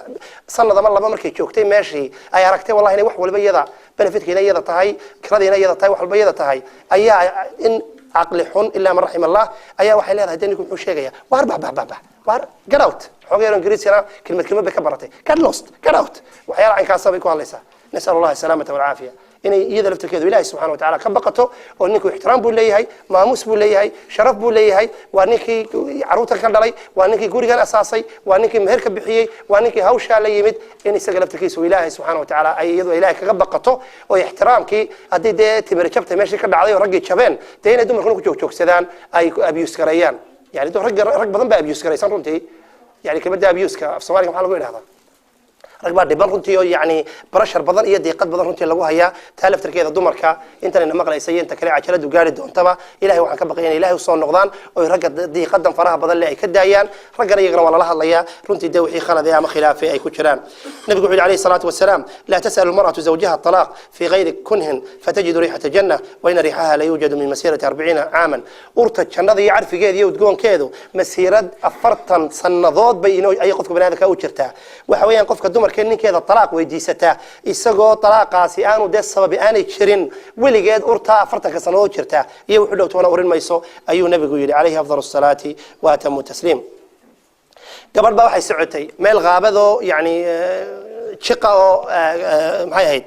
sanad ama laba markay joogtay meeshii ay aragtay wallahi inay wax walba iyada benefitkeena iyada tahay kiradiina iyada tahay wax walba iyada tahay ayaa in aqli xun illa man rahimallah ayaa waxay leedahay danigu wuxuu sheegaya war war get out xoogayro ingiriisina kelmad bay ka baratay get out waxyaala aan ka sabay ku hadlaysa nasal allah salaamata wal aafiya inay iyada laftirkeedu Ilaahay subhanahu wa ta'ala ka baqato oo ninku ixtiraam buu leeyahay maamus buu leeyahay sharaf buu leeyahay waa ninkii caruurta ka dhalay waa ninkii gurigan asaasay waa ninkii meherka bixiyay waa ninkii hawsha la yimid in isaga laftirkiisu Ilaahay subhanahu wa ta'ala ay iyadu Ilaahay kaga baqato oo ixtiraamkii hadii de timir jabtay meeshii ka dhacday oo rag jabeen de inay dumarku ku joogsadaan ay abuse gareeyaan yani rag badan baa abuse gareeysan runtii yani kamida abuse-ka af Soomaaliga waxa lagu yiraahdaa ragba dhiban runtii oo yani pressure badan iyo diiqad badan runtii lagu haya taalaftirkeeda dumarka inta maqlaysay inta kale cajaladu gaari doontaba Ilaahay waxaan ka baqaynaa Ilaahay soo noqdaan oo ragga diiqadan faraha badan leh ay ka daayaan raggana iyagana wala la hadlaya runtii de wixii khalad ama khilaafay ay ku jiraan nabiga wuxuu alayhi salatu wasalaam la tasalu almar'atu zawjaha at-talaq fi ghayri kunhin fatajidu rihata janna wa in rihaha la yujadu min masirati 40 aaman urta jannada iyo arfigeeda iyo udgoonkeedu masirad 40 sanadood bay inoo ay qofka banaadka u jirtaa waxa weeyaan qofka markeen ninkeeda talaaq weydiisata isagoo talaaqaasi aanu de sababi aanay jirin weligeed urta 40 sanadood jirta iyo wuxuu dhowtoona urin mayso ayuu nabigu yiri alayhi afdalus salati wa atamu taslim gabadha waxay socotay meel qaabado yani chiqa oo maxay ahayd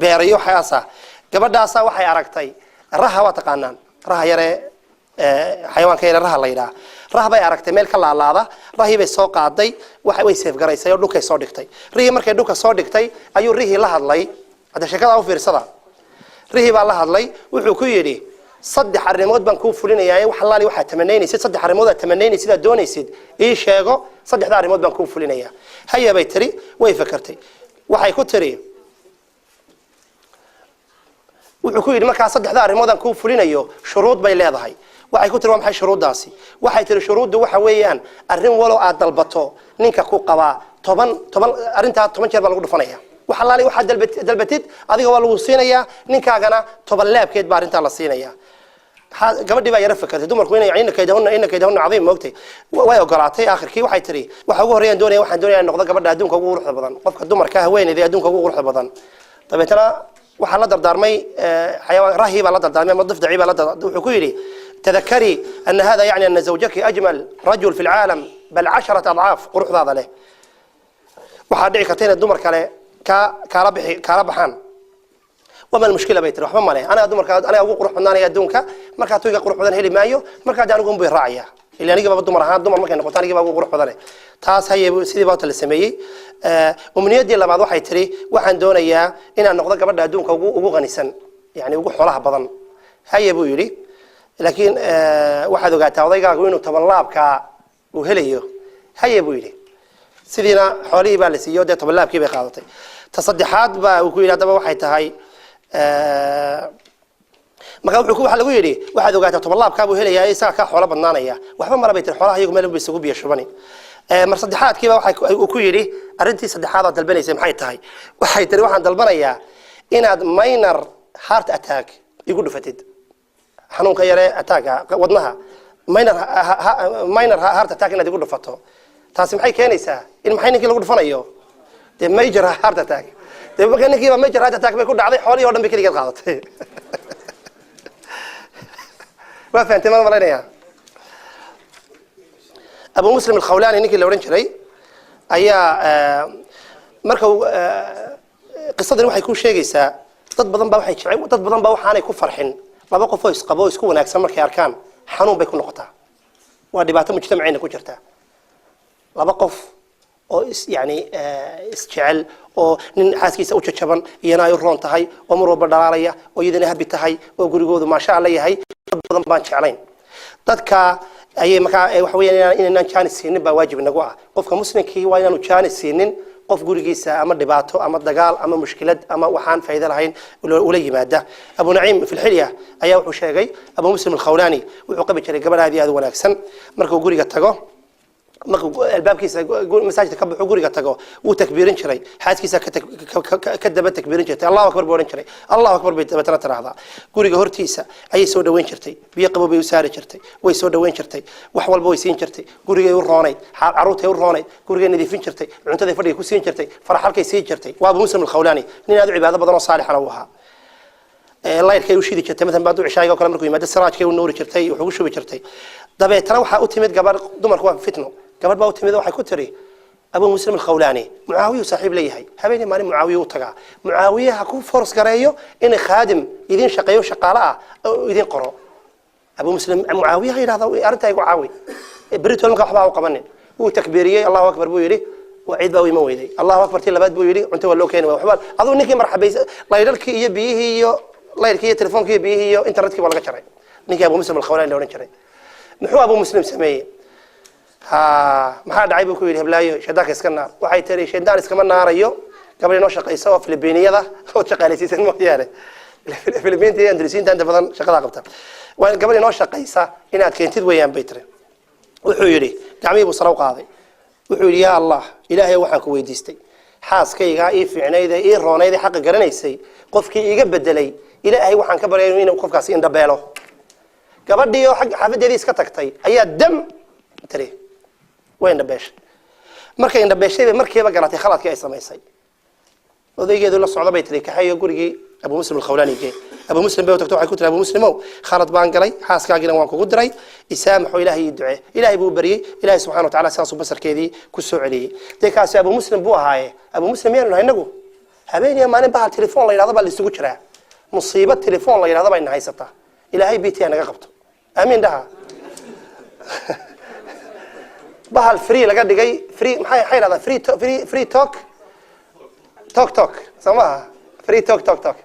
beerayo xaasa gabadhaasa waxay aragtay raha waa taqaanaan raha yare xayawaanka yare raha la yiraahdo raha bay aragtay meel ka laalaada rahi bay soo qaaday waxa way safe garaysay oo dhulka soo dhigtay rihi markay dhulka soo dhigtay ayuu rihi la hadlay hada shakada u fiirsada rihi baa la hadlay wuxuu ku yiri saddex arrimood baan ku fulinayaa wax halaali waxa tamanaynaysay saddex arrimood aad tamanaynaysay sida doonaysid ii sheego saddexda arrimood baan ku fulinayaa haya bay tiri way fakartay waxay ku tiri wuxuu ku yiri marka saddexda arrimood aan ku fulinayo shuruud bay leedahay waxay ku tiri waa maxay shuruudaasi waxay tiri shuruuddu waxa weeyaan arrin walo aad dalbato ninka ku qaba 10 arinta 10 jeer baa lagu dhufanaya waxa laali waxa dalbatid adiga waa lagu siinaya ninkaagana 10 laabkeed baa arinta la siinaya gabadhii baa yara fakartay dumarku inay kaydahuna cadiim moogtay way ogolaatay aakhirkii waxay tiri waxa ugu horeeyaan doonaya waxaan doonayaa noqdo gabadha adduunka ugu quruxda badan qofka dumarka haweeneyda adduunka ugu quruxda badan dabeetana waxa la dardaarmay xayawaan rahi baa la dardaarmay madaf daci baa la dardaarmay wuxuu ku yiri تذكري أن هذا يعني أن زوجك أجمل رجل في العالم بل 10 أضعاف قروح هذا له وحادعي كتين الدمر كربحان وما المشكلة بيتر وحما مالي أنا أدمر أنا أقول قروح بدنا يا دونك مركا تويجا قروح بدنا هلي مايو مركا جانو قوم بالراعية اللي أنا جيبه الدمر هان الدمر مكان نقطة أنا جيبه قروح بدنا تاس هي سيدي باوت السمية ومن يدي اللي بعض واحد يتري واحد دون إياه إن النقطة قبل دونك أبو غنيسن يعني أبو حولها بدن هي أبو يري لكن واحد وقعت وضيقة قوينه طبلابك وهليه هيا بويلي سيدنا حولي بالسيو ده طبلاب كيف قاضتي تصدحات با وكويل هذا واحد هاي ما قالوا حكوا حلو يلي واحد وقعت طبلاب كابو هليه يسا كحوله بنانية وحما مرة بيت الحوله يقوم له بيسقوا بيشربني مرصدحات كيف واحد وكويلي أرنتي صدحات دلبني سم حيت هاي واحد تري واحد دلبنية إن ماينر هارت أتاك يقولوا فتد حنون كيرة أتاكا ودنها ماينر هارت أتاك إنها تقول فتو تاسم حي كنيسة إن محينك اللي يقول فنايو ده ميجر هارت أتاك ده مكانك يبقى ميجر هارت أتاك بيكون عادي حوالي ولا بيكلي غلط ما فهمت ما ولا نيا أبو مسلم الخولاني نيك اللي ورنشري أيا marka qisadani waxay ku sheegaysaa dad badan baa waxay jecel dad badan baa waxaanay ku farxin laba qof oo isqabo isku wanaagsan markay arkaan xanuun bay ku noqotaa waa dhibaato mujtamaceena ku jirta laba qof oo yani isjecel oo nin xaaskiisa u jajaban iyana ay roon tahay oo mar walba dhalaalaya oo iyadana habi tahay oo gurigoodu maasha Allah yahay dad badan baan jeclayn dadka ayay markaa waxa weeyaan inaan jaanis siinin baa waajib nagu ah qofka muslimkii waa inaanu jaanis siinin qof gurigiisa ama dhibaato ama dagaal ama mushkilad ama waxaan faa'iido lahayn ula yimaada Abu Naciim fi al-Hilya ayaa wuxuu sheegay Abu Muslim al-Khawlani wuxuu qabi jiray gabadh aad u wanaagsan markuu guriga tago markuu albaabkiisa masaajidka ka baxo guriga tago uu takbiirin jiray xaaskiisa ka daba takbiirin jirtay Allahu akbar booran jiray Allahu akbar bay tabatana taraahda guriga hortiisa ayay soo dhaweyn jirtay biyo qabo bay u saari jirtay way soo dhaweyn jirtay wax walba way siin jirtay guriga u roonay caruurtay u roonay guriga nadiifin jirtay cuntada fadhiga ku siin jirtay faraxalkay siin jirtay waa Abu Muslim al-Khawlani nin aad u cibaado badan oo saalix ah waxa laydkay u shidi jirtay midna baad u cishaaga kale markuu yimaado saraajkay u noori jirtay wuxuu u shubi jirtay dabeetana waxa u timid gabar dumarku waa fitno gabar baa u timid waxay ku tiri Abu Muslim al-Khawlani Muawiya saaxiib leeyahay habeenii maalin Muawiya u tagaa Muawiya ha ku force gareeyo in khaadim idin shaqeeyo shaqaale ah idin qoro Abu Muslim Muawiya yiraahdo arintay ku caawi بريتو لما كحبا وقبنين هو تكبيرية الله أكبر بويري وعيد باوي مويدي الله أكبر تلا بعد بويري أنت ولا كين وحبال أظن نيكي مرحبا لا يدلك يبيه يو لا يدلك تلفونك يبيه يو إنترنتك ولا كشري نيكي أبو مسلم الخولاني لو نشري محو أبو مسلم سميه ها ما حد عيبه كويل هبلايو شداك إسكنا وحي تري شدان إسكنا ناريو قبل نوشق يسوى فلبينية ذا هو شقالي سيسن مويانه فلبين تي أندرسين تانت فضل شقلا قبتها وقبل نوشق يسا هنا كنتيد ويان بيتري وحيري تعمي بصراو قاضي وحيري يا الله إلهي وحك ويديستي حاس كيغا إيه في عنايده إيه رونايده حق قرنيسي قفكي إيقا بدلي إلهي وحن كبرين وين وقفك سين دبالو قبل حق حافظ يديس كتكتي أي دم تري وين دباش مركي دباشتي مركي بقراتي خلاص كي سميسي وذي يدو الله صعود بيتري كحي يقول أبو مسلم الخولاني كي أبو مسلم بيو تكتو حكوت أبو مسلم خالد بانقلي حاس كاجنا وانكو قدري يسامحوا إلهي يدعي إلهي بو بري إلهي سبحانه وتعالى ساسو بسر كذي كسو عليه تكاس أبو مسلم بو هاي أبو مسلم يرن هاي نجو هبين يا ماني بها التليفون لا يرضى باللي سوق شرع مصيبة التليفون لا يرضى بين هاي سطة إلهي بيتي أنا قبته أمين ده بها الفري لقد جاي فري حي هذا فري توك سماها فري توك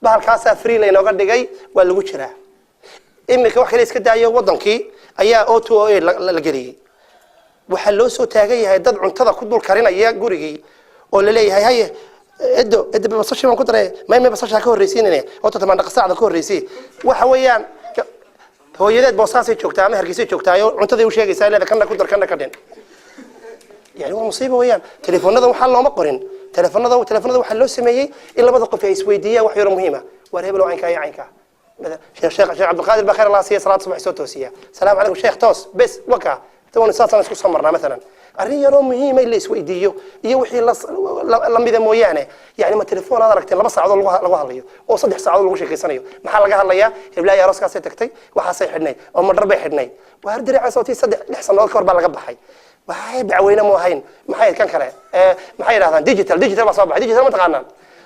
بها الكاسة فري لين لقد جاي ولا وشرة إمي كواحد كده أيه وضنكي أيه أوتو إيه لقري وحلوسو تاجي هاي ضد عنتظر كدول كارين أيه جوري ولا ليه هاي إدو ببصش من كتره ما ببصش هكور ريسين إنه أوتو تمن قصة على كور ريسي وحويان هو يدد بوساسي شوكتا ما هرجسي شوكتا عنتظر وشيء يسأل هذا كنا كدر كنا يعني هو مصيبة ويان تليفون هذا وحل ما قرن تليفون هذا وحلو سميه إلا بدق في سويدية وحيرة مهمة ورهب له عينك مثلا شيخ عبد القادر بخير الله سيه صلاة الصبح توسية سلام عليكم شيخ توس بس وكا تو نسات نسكو صمرنا مثلا الريا رو مهمة اللي سويدية يوحي لم يذا مويانه يعني ما تليفون هذا لكتين لبس عضو لغة هالليو وصدح ساعة لغة شيء سنيو محل لغة هالليا يبلا يا راسك سيتكتي وحاسي حدني أو مدربي حدني وهردري على صوتي صدق لحسن الله كرب على قبحي وهاي بعوينا موهين محايد كان كره محايد هذا ديجيتال مصابح ديجيتال ما تقارنان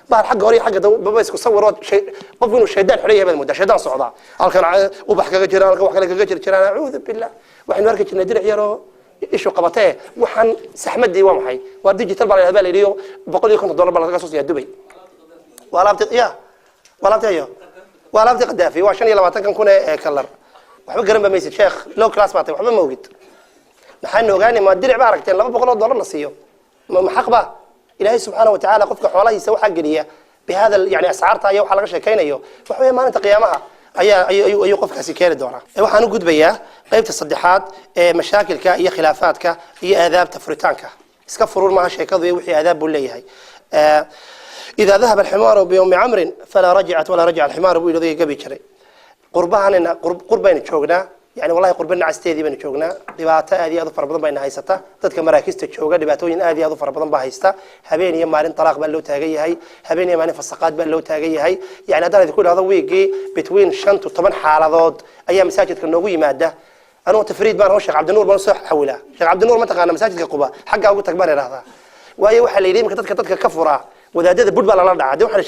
بار حق هوري حق بس كصورات شيء قفوا الشيطان حريه هذا المدة شيطان صعدا هالكن وبحكي جيران وحكي لك جيران أعوذ بالله وحن وركش ندرع يرو إيش وقبته وحن سحمد دي ومحي وديجيتال بالي هذا اليوم بقول لكم $100 بالله قصص يا دبي ولا بتي قدافي وعشان يلا ما تكن كنا كلر وحب قرن بميسي شيخ لو كلاس ماتي وحب موجود نحن وجاني ما الدرع باركتين لما $100 نصيه ما حقبه إلهي سبحانه وتعالى قفك حوالي يسوي حق ليه بهذا يعني أسعارتها يو حلقة شيء يو وحوي ما أنت قيامها أي قفك سكير الدورة وحنا نقول بيا قيمة الصديحات مشاكلك هي خلافاتك هي آذاب تفريطانك اسكفروا ما شيء كذا وحي آذاب ولا هي إذا ذهب الحمار بيوم عمر فلا رجعت ولا رجع الحمار بيقول ذي قبي شري قربان قربين تشوقنا يعني والله قربنا عستيدي بين شوقنا دبعتها هذه أظفر بدن بين هايسته تذكر مراكز تشوقة دبعتوين هذه أظفر بدن بهايسته هبين يمارين طلاق بلو تاجي هاي هبين يمارين فسقات بلو تاجي هاي يعني هذا يقول هذا ويجي بتوين شنت وطبعا حالات أيام مساجد كنووي مادة أنا تفريد بان هو شيخ عبد النور بنصح حوله شيخ عبد النور ما تقانا مساجد قباء حقه قلت أكبر هذا waayo waxa la yiri imka dadka ka furaa wadaadada budba la dhacay waxa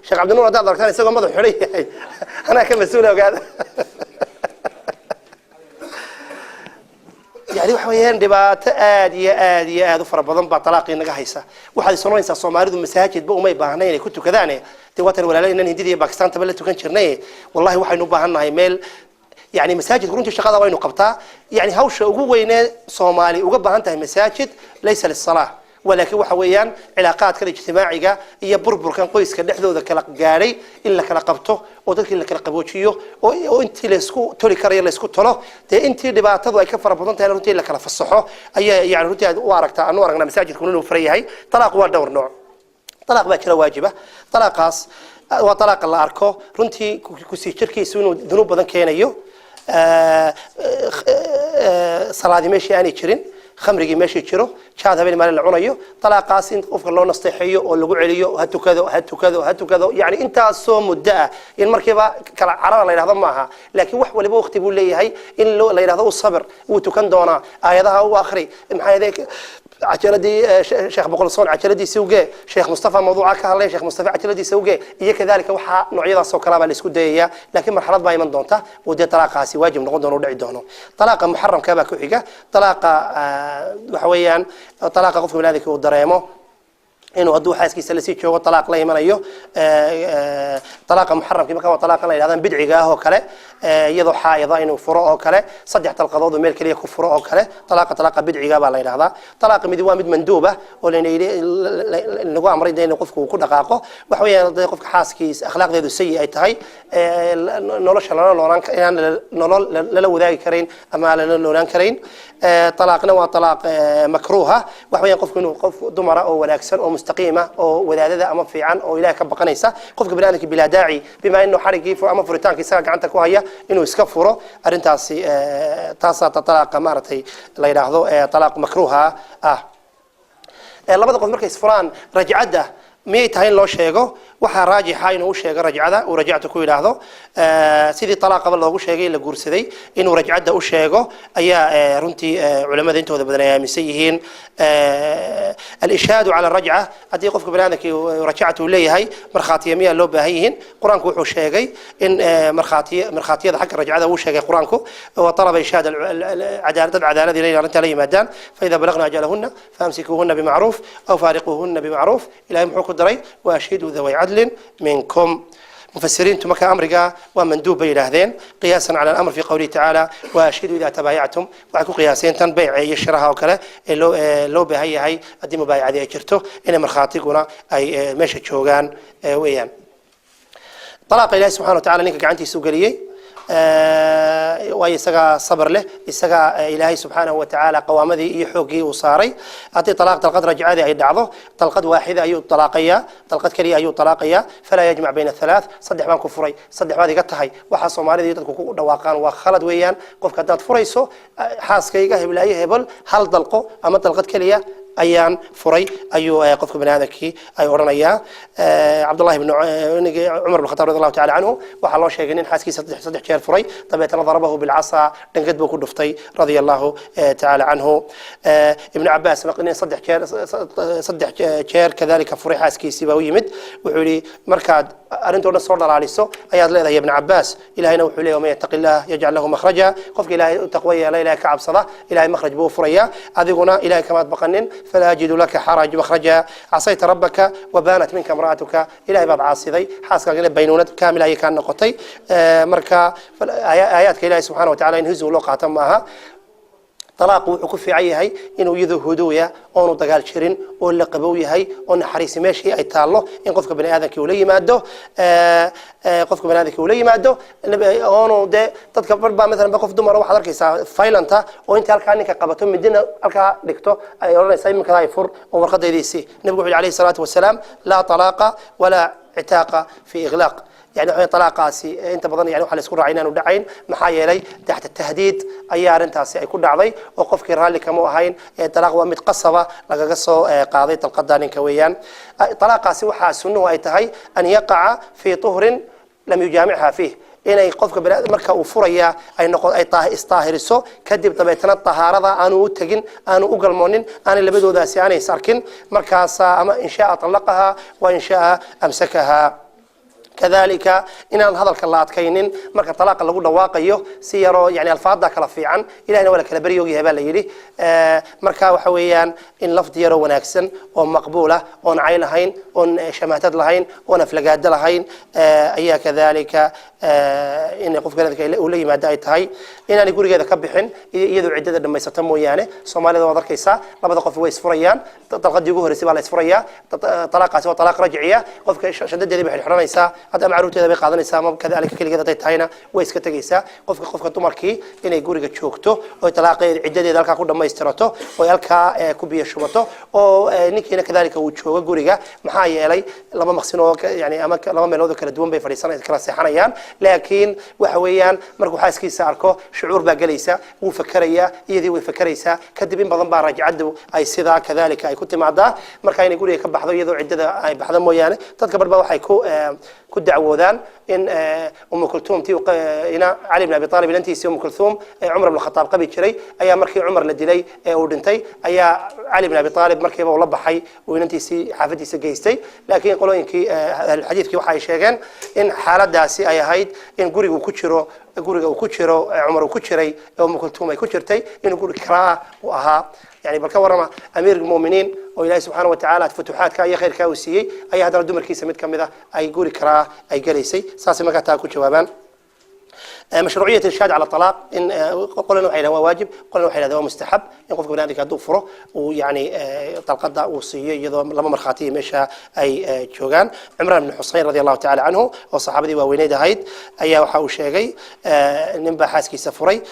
Sheekh Cabdinuur hada arkaan isagoo madax xidhay yahay ana ka mas'uul ogaada يعني وحويان دبات آد فربضن بطلاق إنك هيسا واحد يصنعين ساماريد مساجد بقوا ما يباهنين كنتوا كذاني تواتر ولا لا إن هندي باكستان تبلتوا كان شرنيه والله واحد نباهنا هيميل يعني مساجد كنتوا شغالة وين قبطة يعني هوش وين صومالي وقبها أنت مساجد ليس للصلاة ولكن وحويان علاقات كذا اجتماعية هي بربر كان قويس كان نحذو ذا كلا جاري إلا كلا قبته وذاك إلا كلا قبوتشيو وأنت لسكو تولي كارير لسكو تلو ده أنت اللي بعتضوا أي كفر بدون تهلا أنت إلا كلا في الصحة أي يعني أنت وارك أنوارنا مساجد كلنا فرية هاي طلاق وردور نوع طلاق باكرة واجبة طلاق قاص وطلاق الله أركو رنتي كسي شركي يسوون ذنوب بدن كينيو صلاة ماشي يعني تشرين خمرجي ماشي تشرو شاد هبين مال العنيو طلع قاسين قف الله نستحيو ولا جوعليو هاتو كذا يعني أنت الصوم مدة المركبة كالعرارة لا يهضم معها لكن وحول يبغى يختبوا لي هاي إن لو لا يهضموا الصبر وتكن دونا هذا هو آخري محايدك عجلدي شيخ بقول صون عجلدي سوقه شيخ مصطفى موضوعك هلا شيخ مصطفى عجلدي سوقه هي كذلك وحى نوعية السكراب اللي سكودية لكن مرحلة باي من دونته ودي طلاق قاسي واجب نقول دونه ودعي دونه طلاق محرم كذا كحجة طلاق وحويان طلاق قف من هذيك والدريمو إنه هدو حاسكي سلسي شو طلاق لا يمنيه طلاق محرم كما كان طلاق لا هذا بدعي جاه وكله يضو حائض إنه فروع وكله صدق القضاء وميل كليه كفروع وكله طلاق بدعي جاه بالله هذا طلاق مدوام مندوبة ولا نقول عمري دين قفك وكل دقائقه وحوي قفك حاسكي أخلاق ذي السيئة تهاي نولش لوران يعني لو ذاك كرين أما لوران كرين طلاقنا وطلاق مكروهة وحوي قفك إنه قف دمرة أو ولكسر أو مستقيمة أو وذا أما في عن أو إلى كبقنيسة قفك بلادك بلا داعي بما إنه حرقي أما فريتان كيساق عنك وهي إنه يسكفره أرنتاسي تاسا طلاق مرتي لا يلاحظوا طلاق مكروهة لبدا قف مركز فران رجعده ميت هاي لو شيغو waxa raajixa inuu sheego rajcada oo rajactu ku ilaahdo sidii talaaqada loogu sheegay la guursaday inuu rajcada u sheego ayaa runtii culimada intooda badan ay aaminsan yihiin al-ishhadu ala raj'a hadii qofka banaanka rajactu leeyahay markhaatiye miya loo baahan yihiin quraanku wuxuu sheegay in markhaatiyada xaq rajcada uu sheegay quraanku oo talaba ishhad cadaalad ilayna inta la yimaadaan fa idha balagna ajalahunna famsikuhunna bima'ruf aw fariquhunna bima'ruf ila muxuu daray wa ashhadu dhawi منكم مفسرين تمك أمريكا ومندوب بينهذين قياسا على الأمر في قوله تعالى وأشهدوا إذا تبايعتم وأكو قياسين تنبيع يشرها وكلا لو بهاي أدي مبايع ذي أجرته إن مرخاتقنا أي مشت شوغان ويان طلاق الله سبحانه وتعالى إنك قعنتي سوقليه ويسقى صبر له يسقى إلهي سبحانه وتعالى قوامذي يحوقي وصاري أعطي طلاق رجع هذه دعضه طلقة واحدة أي طلاقية طلقة كريه أي طلاقية فلا يجمع بين الثلاث صدح بان كفري صدح هذه قتهي وحصل مالذي يتركوا دواقان وخلد ويان قف كدات فريسو حاس كيجه بلايه هبل هل طلقه أما طلقة كريه أيان فري أيو قفك بن هذا كي أي ورنايا عبد الله بن عمر بن الخطاب رضي الله تعالى عنه وحلو شيء حاسكي صدح شير فري طبعا ضربه بالعصا دنقد بو كدفتي رضي الله تعالى عنه ابن عباس مقنين صدح شير كذلك فري حاسكي سيبوي يمد وحولي مركاد أرنتو نصور على السو أياد له يا ابن عباس إلهي نوح له وما يتق الله يجعل له مخرجا قفك إلهي تقوي لا إله كعب صلاة إلهي مخرج بو فريا أذقنا إلهي كما تبقنن فلا أجد لك حرج مخرجا عصيت ربك وبانت منك امرأتك إلهي بعض عاصي حاسك قلب بينونة كاملة هي كان نقطي مركا آياتك إلهي سبحانه وتعالى ينهزوا لقعة معها طلاق وحكف عيه إنه يذو هدويا أو نتقال شرين ولا قبوي هاي أو حريص ماشي أي تالله إن قفك بني آذنك ولي ماده قفك بني آذنك ولي ماده أو ده تذكر بقى مثلا بقف دمر واحد ركيسة فايلنتا وأنت هالكانك قبته من دين هالك دكتور يقولون يسمى كذا يفر وورقة يديسي نبي عليه الصلاة والسلام لا طلاق ولا عتاق في إغلاق يعني طلاق قاسي انت بدن يعني waxa la isku raacayna inuu dhacayn maxaa yeelay taxta tahdiid ayaa arintaasi ay ku dhacday oo qofkii raali kama ahayn ee talaaq waa mid qasaba lagaga soo qaaday talqadaaninka weeyaan talaaqaasi waxa sunnuhu ay tahay an yaqa fi tuhrin lam yujami'ha fihi inay qofka bani'aadam marka uu furaya ay istaahiriso kadib dabeetana tahaarada aanu u tagin aanu u galmoonin aanay labadoodaasi aanay sarkin markaas ama in shaa talaqaha wa in shaa amsakaha كذلك إن هذا الكلام كينين مركب طلاق اللي قلنا واقعيه سيروا يعني الفاضة كلا في عن إلى هنا ولا كلا بريوجي هبال يلي مركب حويان إن لفظ يروا ونكسن ومقبولة ونعيلهين ونشماتد لهين ونفلقات لهين أي كذلك إن يقف كذلك ولي ما دايت هاي إن أنا يقول هذا كبحن يدعو عدة لما يستموا يعني صومالي ذو ذا كيسا لما ذقف ويس فريان طلقت يجوه رسالة إسفرية طلاق سوى طلاق رجعية قف شدد ذي بحر حرام يسا هذا معروف هذا بقاعدين يسا كذلك كل كذا تيتهاينا ويس كتجيسا قف تمركي إن يقول شوكته وطلاق عدة ذلك كل ما يسترته ويلك كوبية شوته ونكينا كذلك وشوه جوريجا محايا لي لما مخسنه يعني أما لما ملوذ كلا دوم بفريسان كراسي حنيان لكن وحويان مركو حاسكي ساركو شعور باقليسا وفكريا يدي وفكريسا كدبين بدن با رجعدو اي سدا كذلك اي كنت معدا marka inay guriga ka baxdo iyadoo cidada ay baxdo mooyaane dadka barba waxay ku dacwoodaan in Kulthum ina Ali ibn Abi Talib intiisa Kulthum Umar ibn Khattab qabi jiray ayaa markii Umar la dilay ee uu dhintay ayaa Ali ibn Abi Talib markiiba uu la baxay oo intiisi xaafadiisa geystay laakiin qolooyinkii xadiidkii waxa ay sheegeen in xaaladaasi ay ahayd in gurigu ku jiro Umar ku jiray oo Kulthum ay ku jirtay in guriga kraa uu ahaa يعني بالكورما أمير المؤمنين وإلهي سبحانه وتعالى فتوحات كأي خير كاوسية أي هذا الدمر كيس مد كم ذا أي جوري كراه أي جليسي ساسي ما كتاكل جوابان مشروعية الإرشاد على الطلاق إن قلنا وحيد هو واجب قلنا وحيد هو مستحب ينقف بنادي كدوفره ويعني طلقات وصية يضم لما مرخاتي مشى أي جوجان عمران بن حصين رضي الله تعالى عنه والصحابة ووينيد هايد أي وحاول شيء نبى حاسكي سفري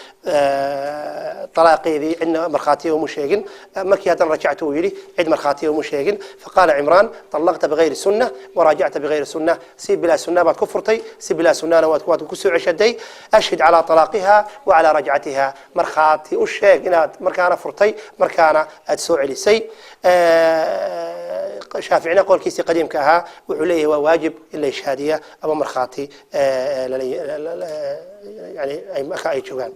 طلاقي ذي عند مرخاتي ومشيجن مكيا رجعت ويلي عند مرخاتي ومشيجن فقال عمران طلقت بغير السنة وراجعت بغير السنة سيب بلا سنة بعد كفرتي سيب بلا سنة وات كسوع شدي أشهد على طلاقها وعلى رجعتها مرخاتي وشيج إن مركانة فرتي مركانة أتسوع لسي شافعنا قول كيسي قديم كها وعليه واجب إلا إشهادية أو مرخاتي يعني أي شوغان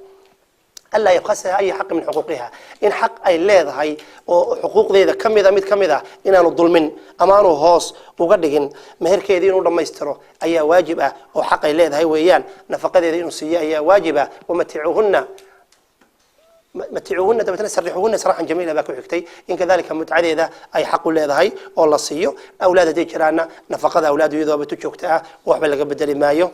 ألا يبخسها أي حق من حقوقها إن حق أي لاذ هاي وحقوق ذي كم إذا كم إذا إن أنا الظلم أمانه هاس وقدقن مهر كيدين ولما يستروا أي واجبة وحق أي لاذ هاي ويان نفقة ذي نصية أي واجبة ومتعوهن تبتنا سرحوهن سراحا جميلة باكو حكتي إن كذلك متعددة أي حق لاذ هاي والله صيو أولاد دي جرانا نفقة أولاد يذوب تشوكتها وحبل بدل مايو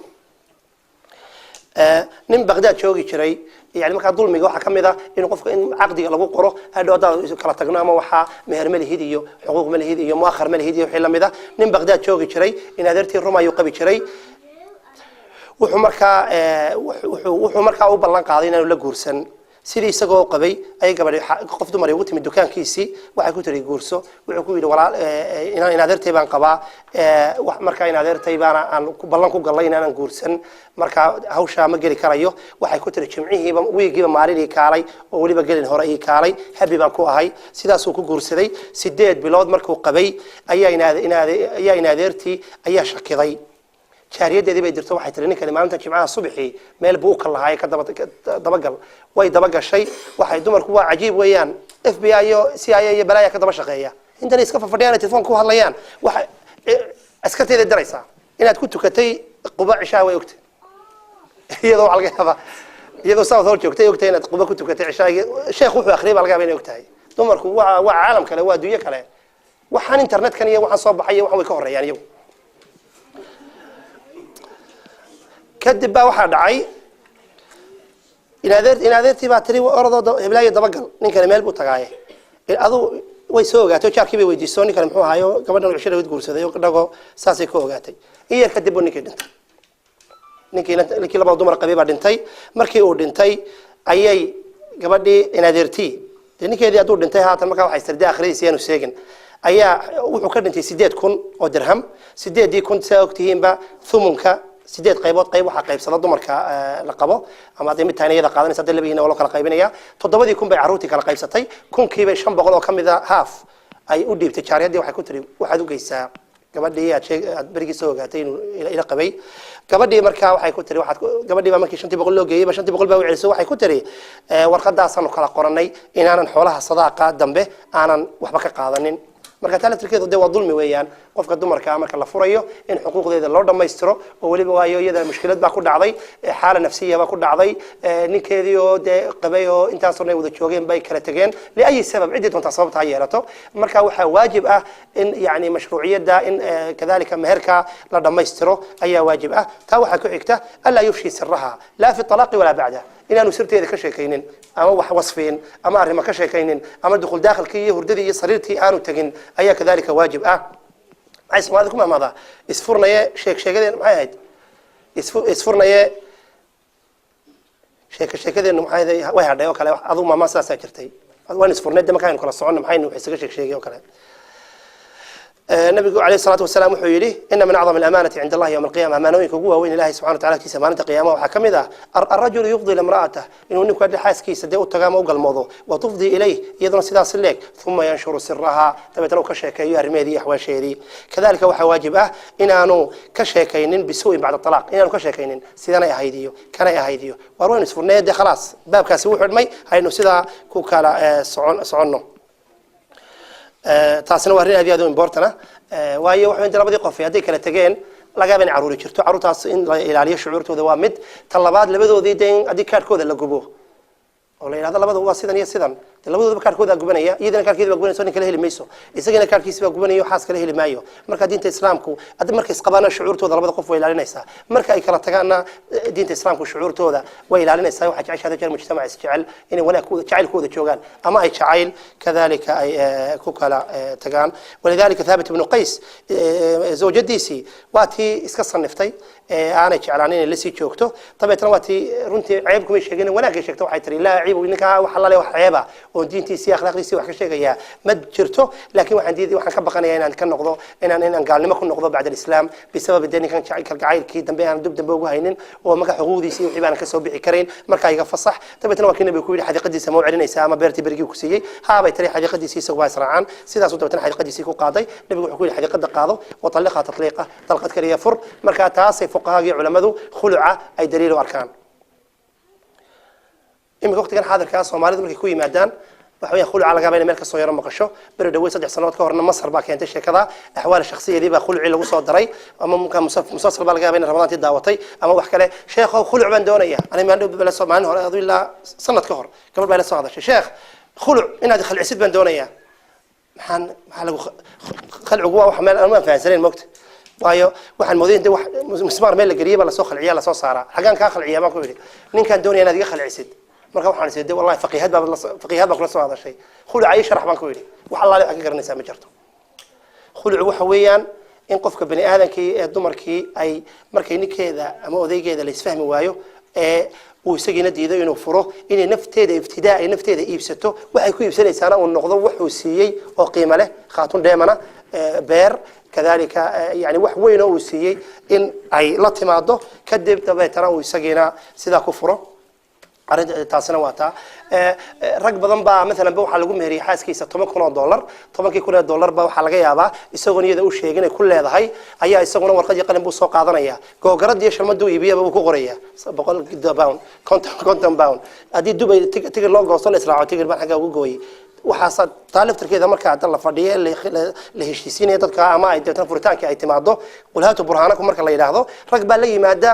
نم بغداد شوقي شري يعني ما كان ظلمي واحد كم إذا إنه قف إن عقدي لو قرأ هذا هذا كلا تجنا ما وحى مهر ملي هديو حقوق ملي هديو مؤخر ملي هديو حلا مذا نم بغداد شوقي شري إن هذرتي الروما يقبي شري وحمرك أو بلان قاعدين ولا جورسن سيري سجوا قبي أي قبل قف دمر يوتي من دكان كيسي وحكوا تري جورسو وحكوا ولا إن هذرتي بان قبا وحمرك إن هذرتي بان بلان كوج الله إن أنا جورسن marka hawsha ma gali karayo waxay ku tiri jimcihiiba wiigiiba maalinii kaalay oo waliba galin hore ay kaalay habi baan ku ahay sidaas uu ku guursaday 8 bilood markuu qabay ayaa inaadeertii ayaa shakiday jaariyadeedii bay dirto waxay tiri ninkan maalinta jimcaha subaxii meel buu ka lahaay ka dabagal way dabagashay waxay dumarku waa cajiib weeyaan FBI iyo CIA iyo balaaya ka daba shaqeeya intan iska fadhiyaan telefoon ku hadlayaan waxa askarteeda daraysa inaad ku tukatay quba cishaa way ogtay iyadoo halka haba iyadoo South Hall joogtay ogtay inaad quba ku tukatay cishaagi sheekh wuxuu akhriyo halka bay ogtahay dumarku waa caalam kale waa dunya kale waxaan internet kan iyo waxaan soo baxay waxaan way ka horeeyaan iyagu kadib baa waxa dhacay inaadeertii baa tiri orado heblaaya dabagal ninkan meel buu tagaay adu way soo ogaatay jaarkii bay weydiisay ninkan muxuu ahaayo gabadhan cishada wad guursaday oo dhago saasay ka ogaatay iyo kadib uu ninkii dhintay ninkii laba dumar qabay baa dhintay markii uu dhintay ayay gabadhii inaadeertii ninkeedii aduu dhintay haatan markaa waxay sirday akhriisay inuu seegin ayaa wuxuu ka dhintay 8,000 oo dirham 8,000 saa ogtihiinba thumunka 8 qaybood qayb waxa qaybsada dumarka la qabo ama mid taaniyada qaadanaysa dad labiina oo kala qaybinaya 7,000 bay caruurtii kala qaybsatay 1,000 bay 500 oo kamida half ay u dhiibtay jaariyadii waxay ku tiri waxaad u geysaa gabadhii aad berigi soo gaatay inuu ila qabay gabadhii markaa waxay ku tiri waxaad gabadhii baa markii 500 loo geeyay 500 baa u celisay waxay ku tiri warqadaas aanu kala qoranay inaanan xoolaha sadaaqa dambe aanan waxba ka qaadanin marka talaftirkeedu de waa dulmi weeyaan qofka dumarka marka la furayo in xuquuqdeeda loo dhameystiro oo waliba waayo iyada mushkilad baa ku dhacday xaalad nafsiya baa ku dhacday ninkeedii oo de qabay oo intaas oo wada joogeen bay kala tageen li ay sabab cidii doonta sababta yeelato marka waxa waajib ah in yaani mashruuciyada in kadalika meherka la dhameystiro ayaa waajib ah taa waxa ku xigta alla yufshi sirraha la fi talaqi wala ba'da inaanu sirteeda ka sheekaynin ama wax wasfeen ama arimo ka sheekaynin ama dukhul daakhilkii iyo hurdadii iyo sariirtii aanu tagin ayaa kadalika waajib ah عايز ما ماذا يسفرنا يا شيك ذي معايد يسفرنا يا شيك ذي إنه معايد واحد ده وكله أظن ما سافرتي وين يسفرنا ده مكان كله صعون معين وحسك شيك وكله النبي عليه الصلاة والسلام وحيله إن من أعظم الأمانة عند الله يوم القيامة أمانة يكوجوها وين الله سبحانه وتعالى كيس أمانة قيامة وحكم ذا الرجل يفضي لامرأته إنه نكون حاس كيس ده والتقام وقل الموضوع وتفضي إليه يضرب سدا سلك ثم ينشر سرها تبي تلو كشكاي يرمي حواشيري كذلك وحواجبه إن أنو كشكاينين بسوء بعد الطلاق إن أنو كشكاينين سيدنا يا هيديو كان يا هيديو وروين سفرنا ده خلاص باب كاسوح المي هاي إنه سدا كوكالا صعنه taasina waa arrin aad iyo aad u important waayo waxa inta labadii qof haday kala tageen laga baan caruur jirto caruurtaas in la ilaaliyo shucuurtooda waa mid tan labaad labadoodii deen adii kaarkooda la gubo oo la yiraahdo labadu waa sidan iyo sidan labadooda kaarkooda gubanaya iyadana kaarkeeda gubanayso in kala heli mayso isagana kaarkiisa baa gubanayo xaas kala heli maayo marka diinta islaamku ad markay isqabaana shucuurtooda labada qof way ilaalinaysaa marka ay kala tagaana diinta islaamku shucuurtooda way ilaalinaysaa waxa jecel jecel mujtamac isjecel inay wanaagooda jacaylkooda joogan ama ay jacayl kadalika ay ku kala tagaan walidalika thabit ibn qais zawjadiisi waati iska saniftay aanay jeclaanin in la sii joogto tabeetana waati runtii ceeb kuma sheegin wanaagay sheegto waxay tiri la ceeb ninka waxa la leeyahay ceeba oo diintiisa akhlaaqdiisa wax ka sheegaya ma jirto laakiin waxaan ka baqanayaa inaan ka noqdo inaan gaalnimo ku noqdo bacda islaam bisabab deenikan jacaylkii dambe aan dib dambe ugu haynin oo magac xuquuqdiisa iyo wixii aan ka soo bixi kareyn marka iga fasax tabeetana waa kinabi ku yiri xadiqadiisa ma u celinaysa ama beertii berigi ku siiyay haabay tiri xadiqadiisa waa israacaan sidaas oo tabeetana xadiqadiisa ku qaaday nabigu wuxuu ku yiri xadiqada qaado oo talaqa tatliqa talqad kaliya fur marka taas ay fuqahaagii culimadu khuluca ay daliil u arkaan إما وقت كان حاضر كاس ومالد مركي كوي مادان وحوي خلع على جبين ملك الصغيرة مقشة برد دوي 6 سنوات كهرنا مصر باكي أنت شيء كذا أحوال الشخصية دي بخلع اللي وصل دري أما ممكن مسافر بالجا بين رمضان تداوتي أما وحكي له شيخ خلع من دونية أنا ما عنده بلا صوم عنه هذا إلا سنة كهر قبل بلا صوم هذا شيخ خلع إن هذا خلع عسيد من دونية محل خلع جوا وحمل أنا ما فاهم سنين وقت waayo waxaan moodeen de wax musmaar meel la gariyo la soo khalciya la soo saara xagan ka khalciya ma ku yiri ninkan doonaya inaad iga khalcisid marka waxaan isleeyahay wallahi faqihad baa kula soo hadashay khulu ay sharax baan ku yiri wax Allah ay garanaysaa ma jirto khulu waxa weeyaan in qofka bani aadankii ee dumarkii ay markay ninkeeda ama odaygeeda la isfahmi waayo ee uu isagina diiday inuu furo inay nafteeda ibtidaa ay nafteeda iibsato waxay ku iibsanaysaana uu noqdo wuxuu siiyay oo qiimo leh khaatun deemana beer كذلك يعني wax weyn oo uu siiyay in ay la timaado kadib tabeetana uu isagina sida ku furo arinta taasina waata rag badan baa mesela waxa lagu meheriyay xaaskiisa $10,000 $10,000 baa waxa laga yaabaa isagoo niyada u sheegay inay ku leedahay ayaa isaguna warqad qalin buu soo qaadanaya googarad iyo shalmadu iibiyaba uu ku qoraya £100 £100 hadii dubay tigir loo goosto la israaco tigir baan xaga ugu gooyay waxaa taaliftirkeeda marka hadda la fadhiyo la heshiisiinaya dadka ama ay dadka furitaanka ay timaado qulaatu burhaanaku marka la yiraahdo rag baa la yimaada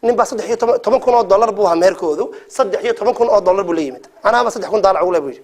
nin baa $13,000 buu hameerkoodu $13,000 buu la yimid anaaba $3,000 ugu leeyahay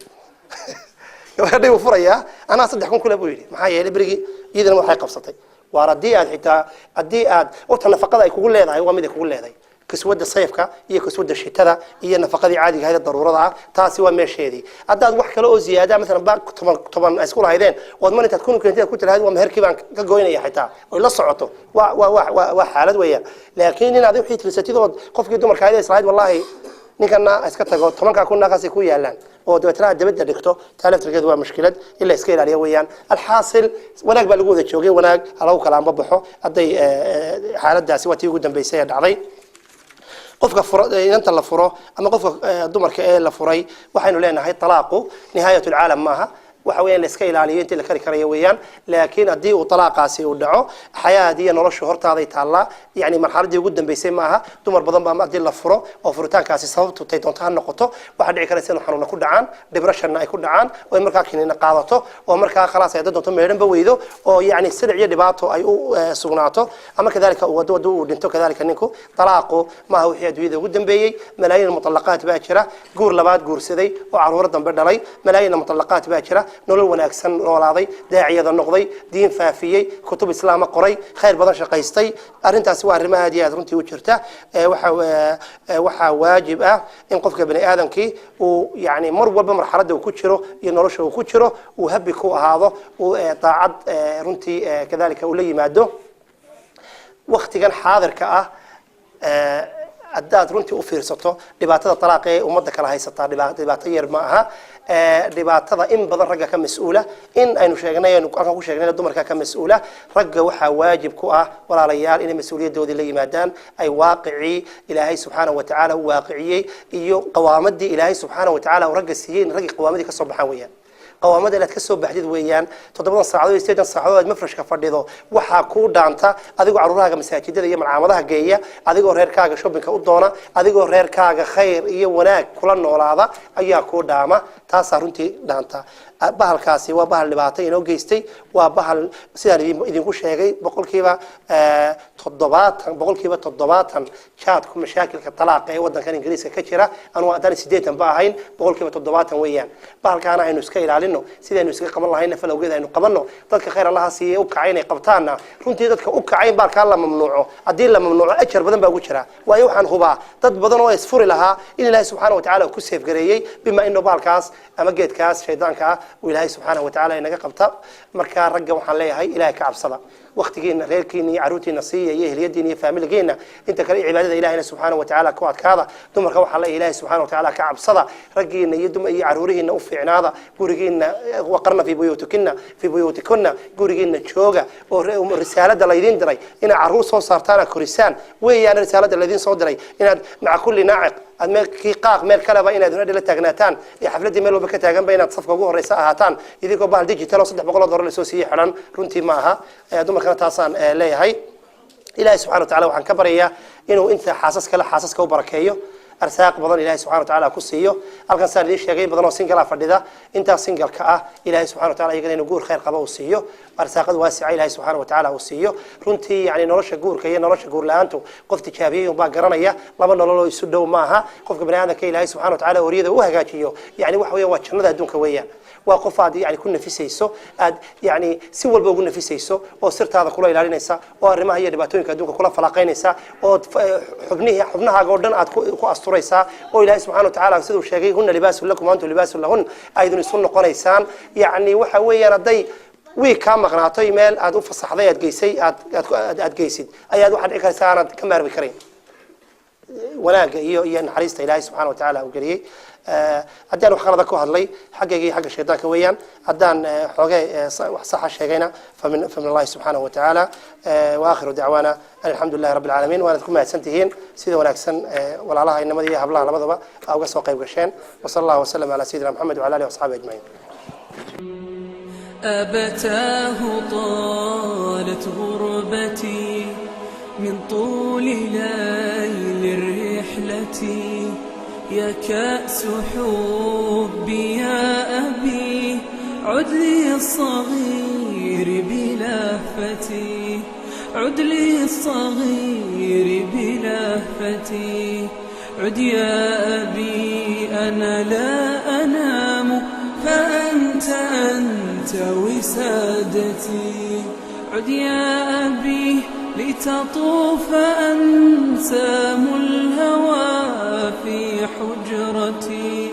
waxay u furaya ana $3,000 ku leeyahay maxaa yeelay berigi iyadana waxay qabsatay waaradii aad xitaa hadii aad oo nafaqada ay kugu leedahay waa mid ay kugu leedahay كسود الصيفك هي كسود الشتاء هي نفقة عادية هذه الضرورة تاسي ومشهدي أداد وحكة له زيادة مثلا باك طبعا أسكول هيدين وضمنت تكون كنتي كنت هذا ومهركي بان كجوينة يا حتى ولا صعته وحالة ويا لكن هذا وحيد لستيد قف كده مركاية إسرائيل والله نكنا أسكت تقول طبعا كنا قاسي كويا لان ودوتنا دبت دكتور تعرف الجدوى مشكلة إلا إسكيل عليه ويان الحاصل وناك بالجودة شوقي وناك على كلام ببحه أدي حالة داسي وتيجي قدام بيسير علي qofka inta la furo ama qofka dumarka ee la furay waxaynu leenahay talaaqu nihaayatu aalam maaha وحويان لسكيل عليه أنت اللي كريه ويان لكن أدي وطلاق قاسي ودعو حياة دي نرش هرت هذا يتعلى يعني مرحلة دي جدا بيسمعها دمر بدن بقى أدي لفرو أو فرتان كاسي صوت وتيتونتها النقطة واحد عكر سنة حنون كل عام دبرشنا يكون عام ومركا كنا قاضته ومركا خلاص يدد تم يرن بويدو أو يعني السرع يدباته أي سجناته أما كذلك ودو ودنتو كذلك إنكو طلاقه ما هو حياد ويده جدا بيجي ملايين المطلقات باكرة جور لباد جور سدي وعرورة بدلي ملايين المطلقات باكرة نقول ونأكسن نولاضي داعية ذا النقضي دين فافيي كتب إسلام قري خير بدن شقيستي أرنت أسوار ما هدي أدرنتي وشرته وحا واجب إن قفك بني آدم كي ويعني مر بمرحلة وكتشره ينرشه وكتشره وهبكو هذا وطاعد رنتي كذلك ولي ماده وقت كان حاضر كأ أدات رنتي وفيرسته دبعت الطلاق ومدة كلا هي ستار دبعت ير معها دبعت إن بدن رجع كمسؤولة إن أي نشجعنا نقول شجعنا الدمر كمسؤولة رجع وح واجب كأ ولا ريال إن مسؤولية دودي اللي مادان أي واقعي إلهي سبحانه وتعالى واقعي يو قوامدي إلهي سبحانه وتعالى ورجع السجين رجع قوامدي كالصباحوية قوامد اللي تكسب بحديد ويان تضمن الصعود يستيقظ الصعود مفرش كفرديده وحكوا دانتا أذيقوا عروها مساجد اللي من عملها جاية أذيقوا رير كاغ شوبين كودونا أذيقوا رير كاغ خير يوناك كل النور هذا أياكوا داما تاسرنتي دانتا bahal kaasi waa bahal dhibaato inoo geystay waa bahal sidaan idinku sheegay boqolkiiba 70 jaadku mashaakilka talaaq ee wadankan Ingiriiska ka jira anu aan 80 ba ahayn boqolkiiba 70 weeyaan bahalkaana aynu iska ilaalino sidaynu iska qaban lahayna falowgeeda aynu qabanno dadka khayr Allah siiyay u kacay inay qabtaana runtii dadka u kacay baalka la mamnuuco hadii la mamnuuco ajar badan baa ugu jira waayo waxaan hubaa dad badan oo isfuri lahaa in Ilaahay subhanahu wa ta'ala ku seef gareeyay bima inuu baalkaas ama geedkaas shaydaanka وإلهي سبحانه وتعالى إنك قبضة مركا رجع وحليه هاي إلهي كعبصة وقت جينا غير كيني عروتي نصية يهل يديني فاميل جينا أنت كري عبادة إلهنا سبحانه وتعالى كوات كذا ثم رجع وحليه إلهي سبحانه وتعالى كعبصة رجينا يدم أي عروريه نوفي عناضة جورجينا وقرنا في بيوتكنا جورجينا شوجا ورسالة الذين دري إن عروس صارتنا كريسان وهي أنا رسالة الذين صدري إن مع كل ناعق المال كيقاق مال كلبا إن دون دلة تجناتان حفلة مال وبكت جنب بين تصفق جوه الرئاسة هاتان إذا كبار ديجيتال صدق بقول دور الأساسية حرام رنتي معها دوما كانت تصان ليه هاي إلهي سبحانه وتعالى وعن كبرية إنه أنت حاسس كلا حاسس كوبركيه أرساق بدن إلهي سبحانه وتعالى كسيه الكنسان ليش يجي بدن سنجل فرددا أنت سنجل كأ إلهي سبحانه وتعالى يجي نقول خير قبا وسيه أرساق واسع إلهي سبحانه وتعالى وسيه رنتي يعني نرش جور كي نرش جور لأنتو قفت كابيه وباقرنية لما الله يسدوا معها قف بني آدم كي إلهي سبحانه وتعالى وريده وهجاجيه يعني وحوي واتشنا ذا دون كويا وقفادي يعني كنا في سيسو يعني سوى البوجنا في سيسو وصرت هذا كله إلى نساء والرماية هي دباتون كدوك كلها فلاقين نساء وحبنها جوردن كو أسطوريسا وإلهي سبحانه وتعالى سيدو شيء هن لباس لكم وأنتم لباس لهن أيضا يسون قريسان يعني وحوي ردي وكم مغناطة إيميل أدو فصحضي أتجيسي أتجيسيد أي أدو حد إكرسان كمار بكرين ولا ينحريست إلهي سبحانه وتعالى وقريه أدان وخرج كوه اللي حقيقي حق الشيطان كويان أدان حقيقي صح الشيء فمن الله سبحانه وتعالى وآخر دعوانا الحمد لله رب العالمين وأنا تكون سنتين سيدة وناكسن ولا الله إنما دي هبلها على مضبة أو قصة قيب قشين وصلى الله وسلم على سيدنا محمد وعلى آله وأصحابه أجمعين. أبتاه طالت غربتي من طول ليل الرحلة يا كأس حبي يا أبي عد لي الصغير بلهفتي عد لي الصغير بلهفتي عد يا أبي أنا لا أنام فأنت وسادتي عد يا أبي لتطوف أنسام الهوى في حجرتي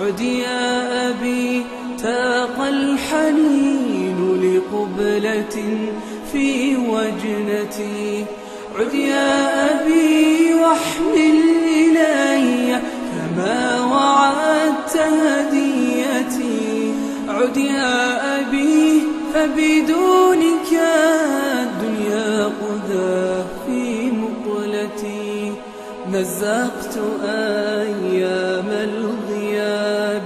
عد يا أبي تاق الحنين لقبلة في وجنتي عد يا أبي واحمل إلي كما وعدت هديتي عد يا أبي فبدونك الدنيا قذى في مقلتي مزقت أيام الغياب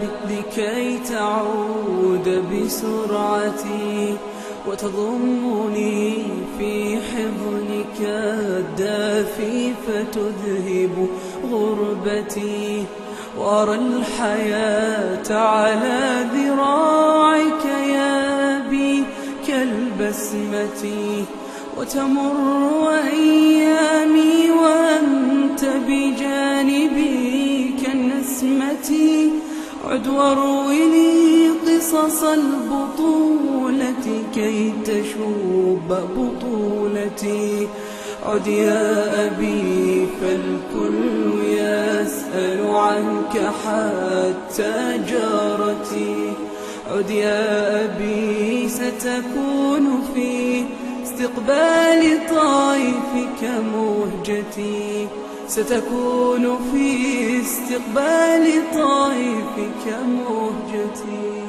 كي تعود بسرعتي وتضمني في حضنك الدافي فتذهب غربتي وأرى الحياة على ذراعك يا أبي كالبسمة وتمر أيامي وأنت بجانبي كالنسمة عد واروي قصص البطولة كي تشوب بطولتي عد يا أبي فالكل يسأل عنك حتى جارتي عد يا أبي ستكون في استقبال طائفك مهجتي ستكون في استقبال طائفك مهجتي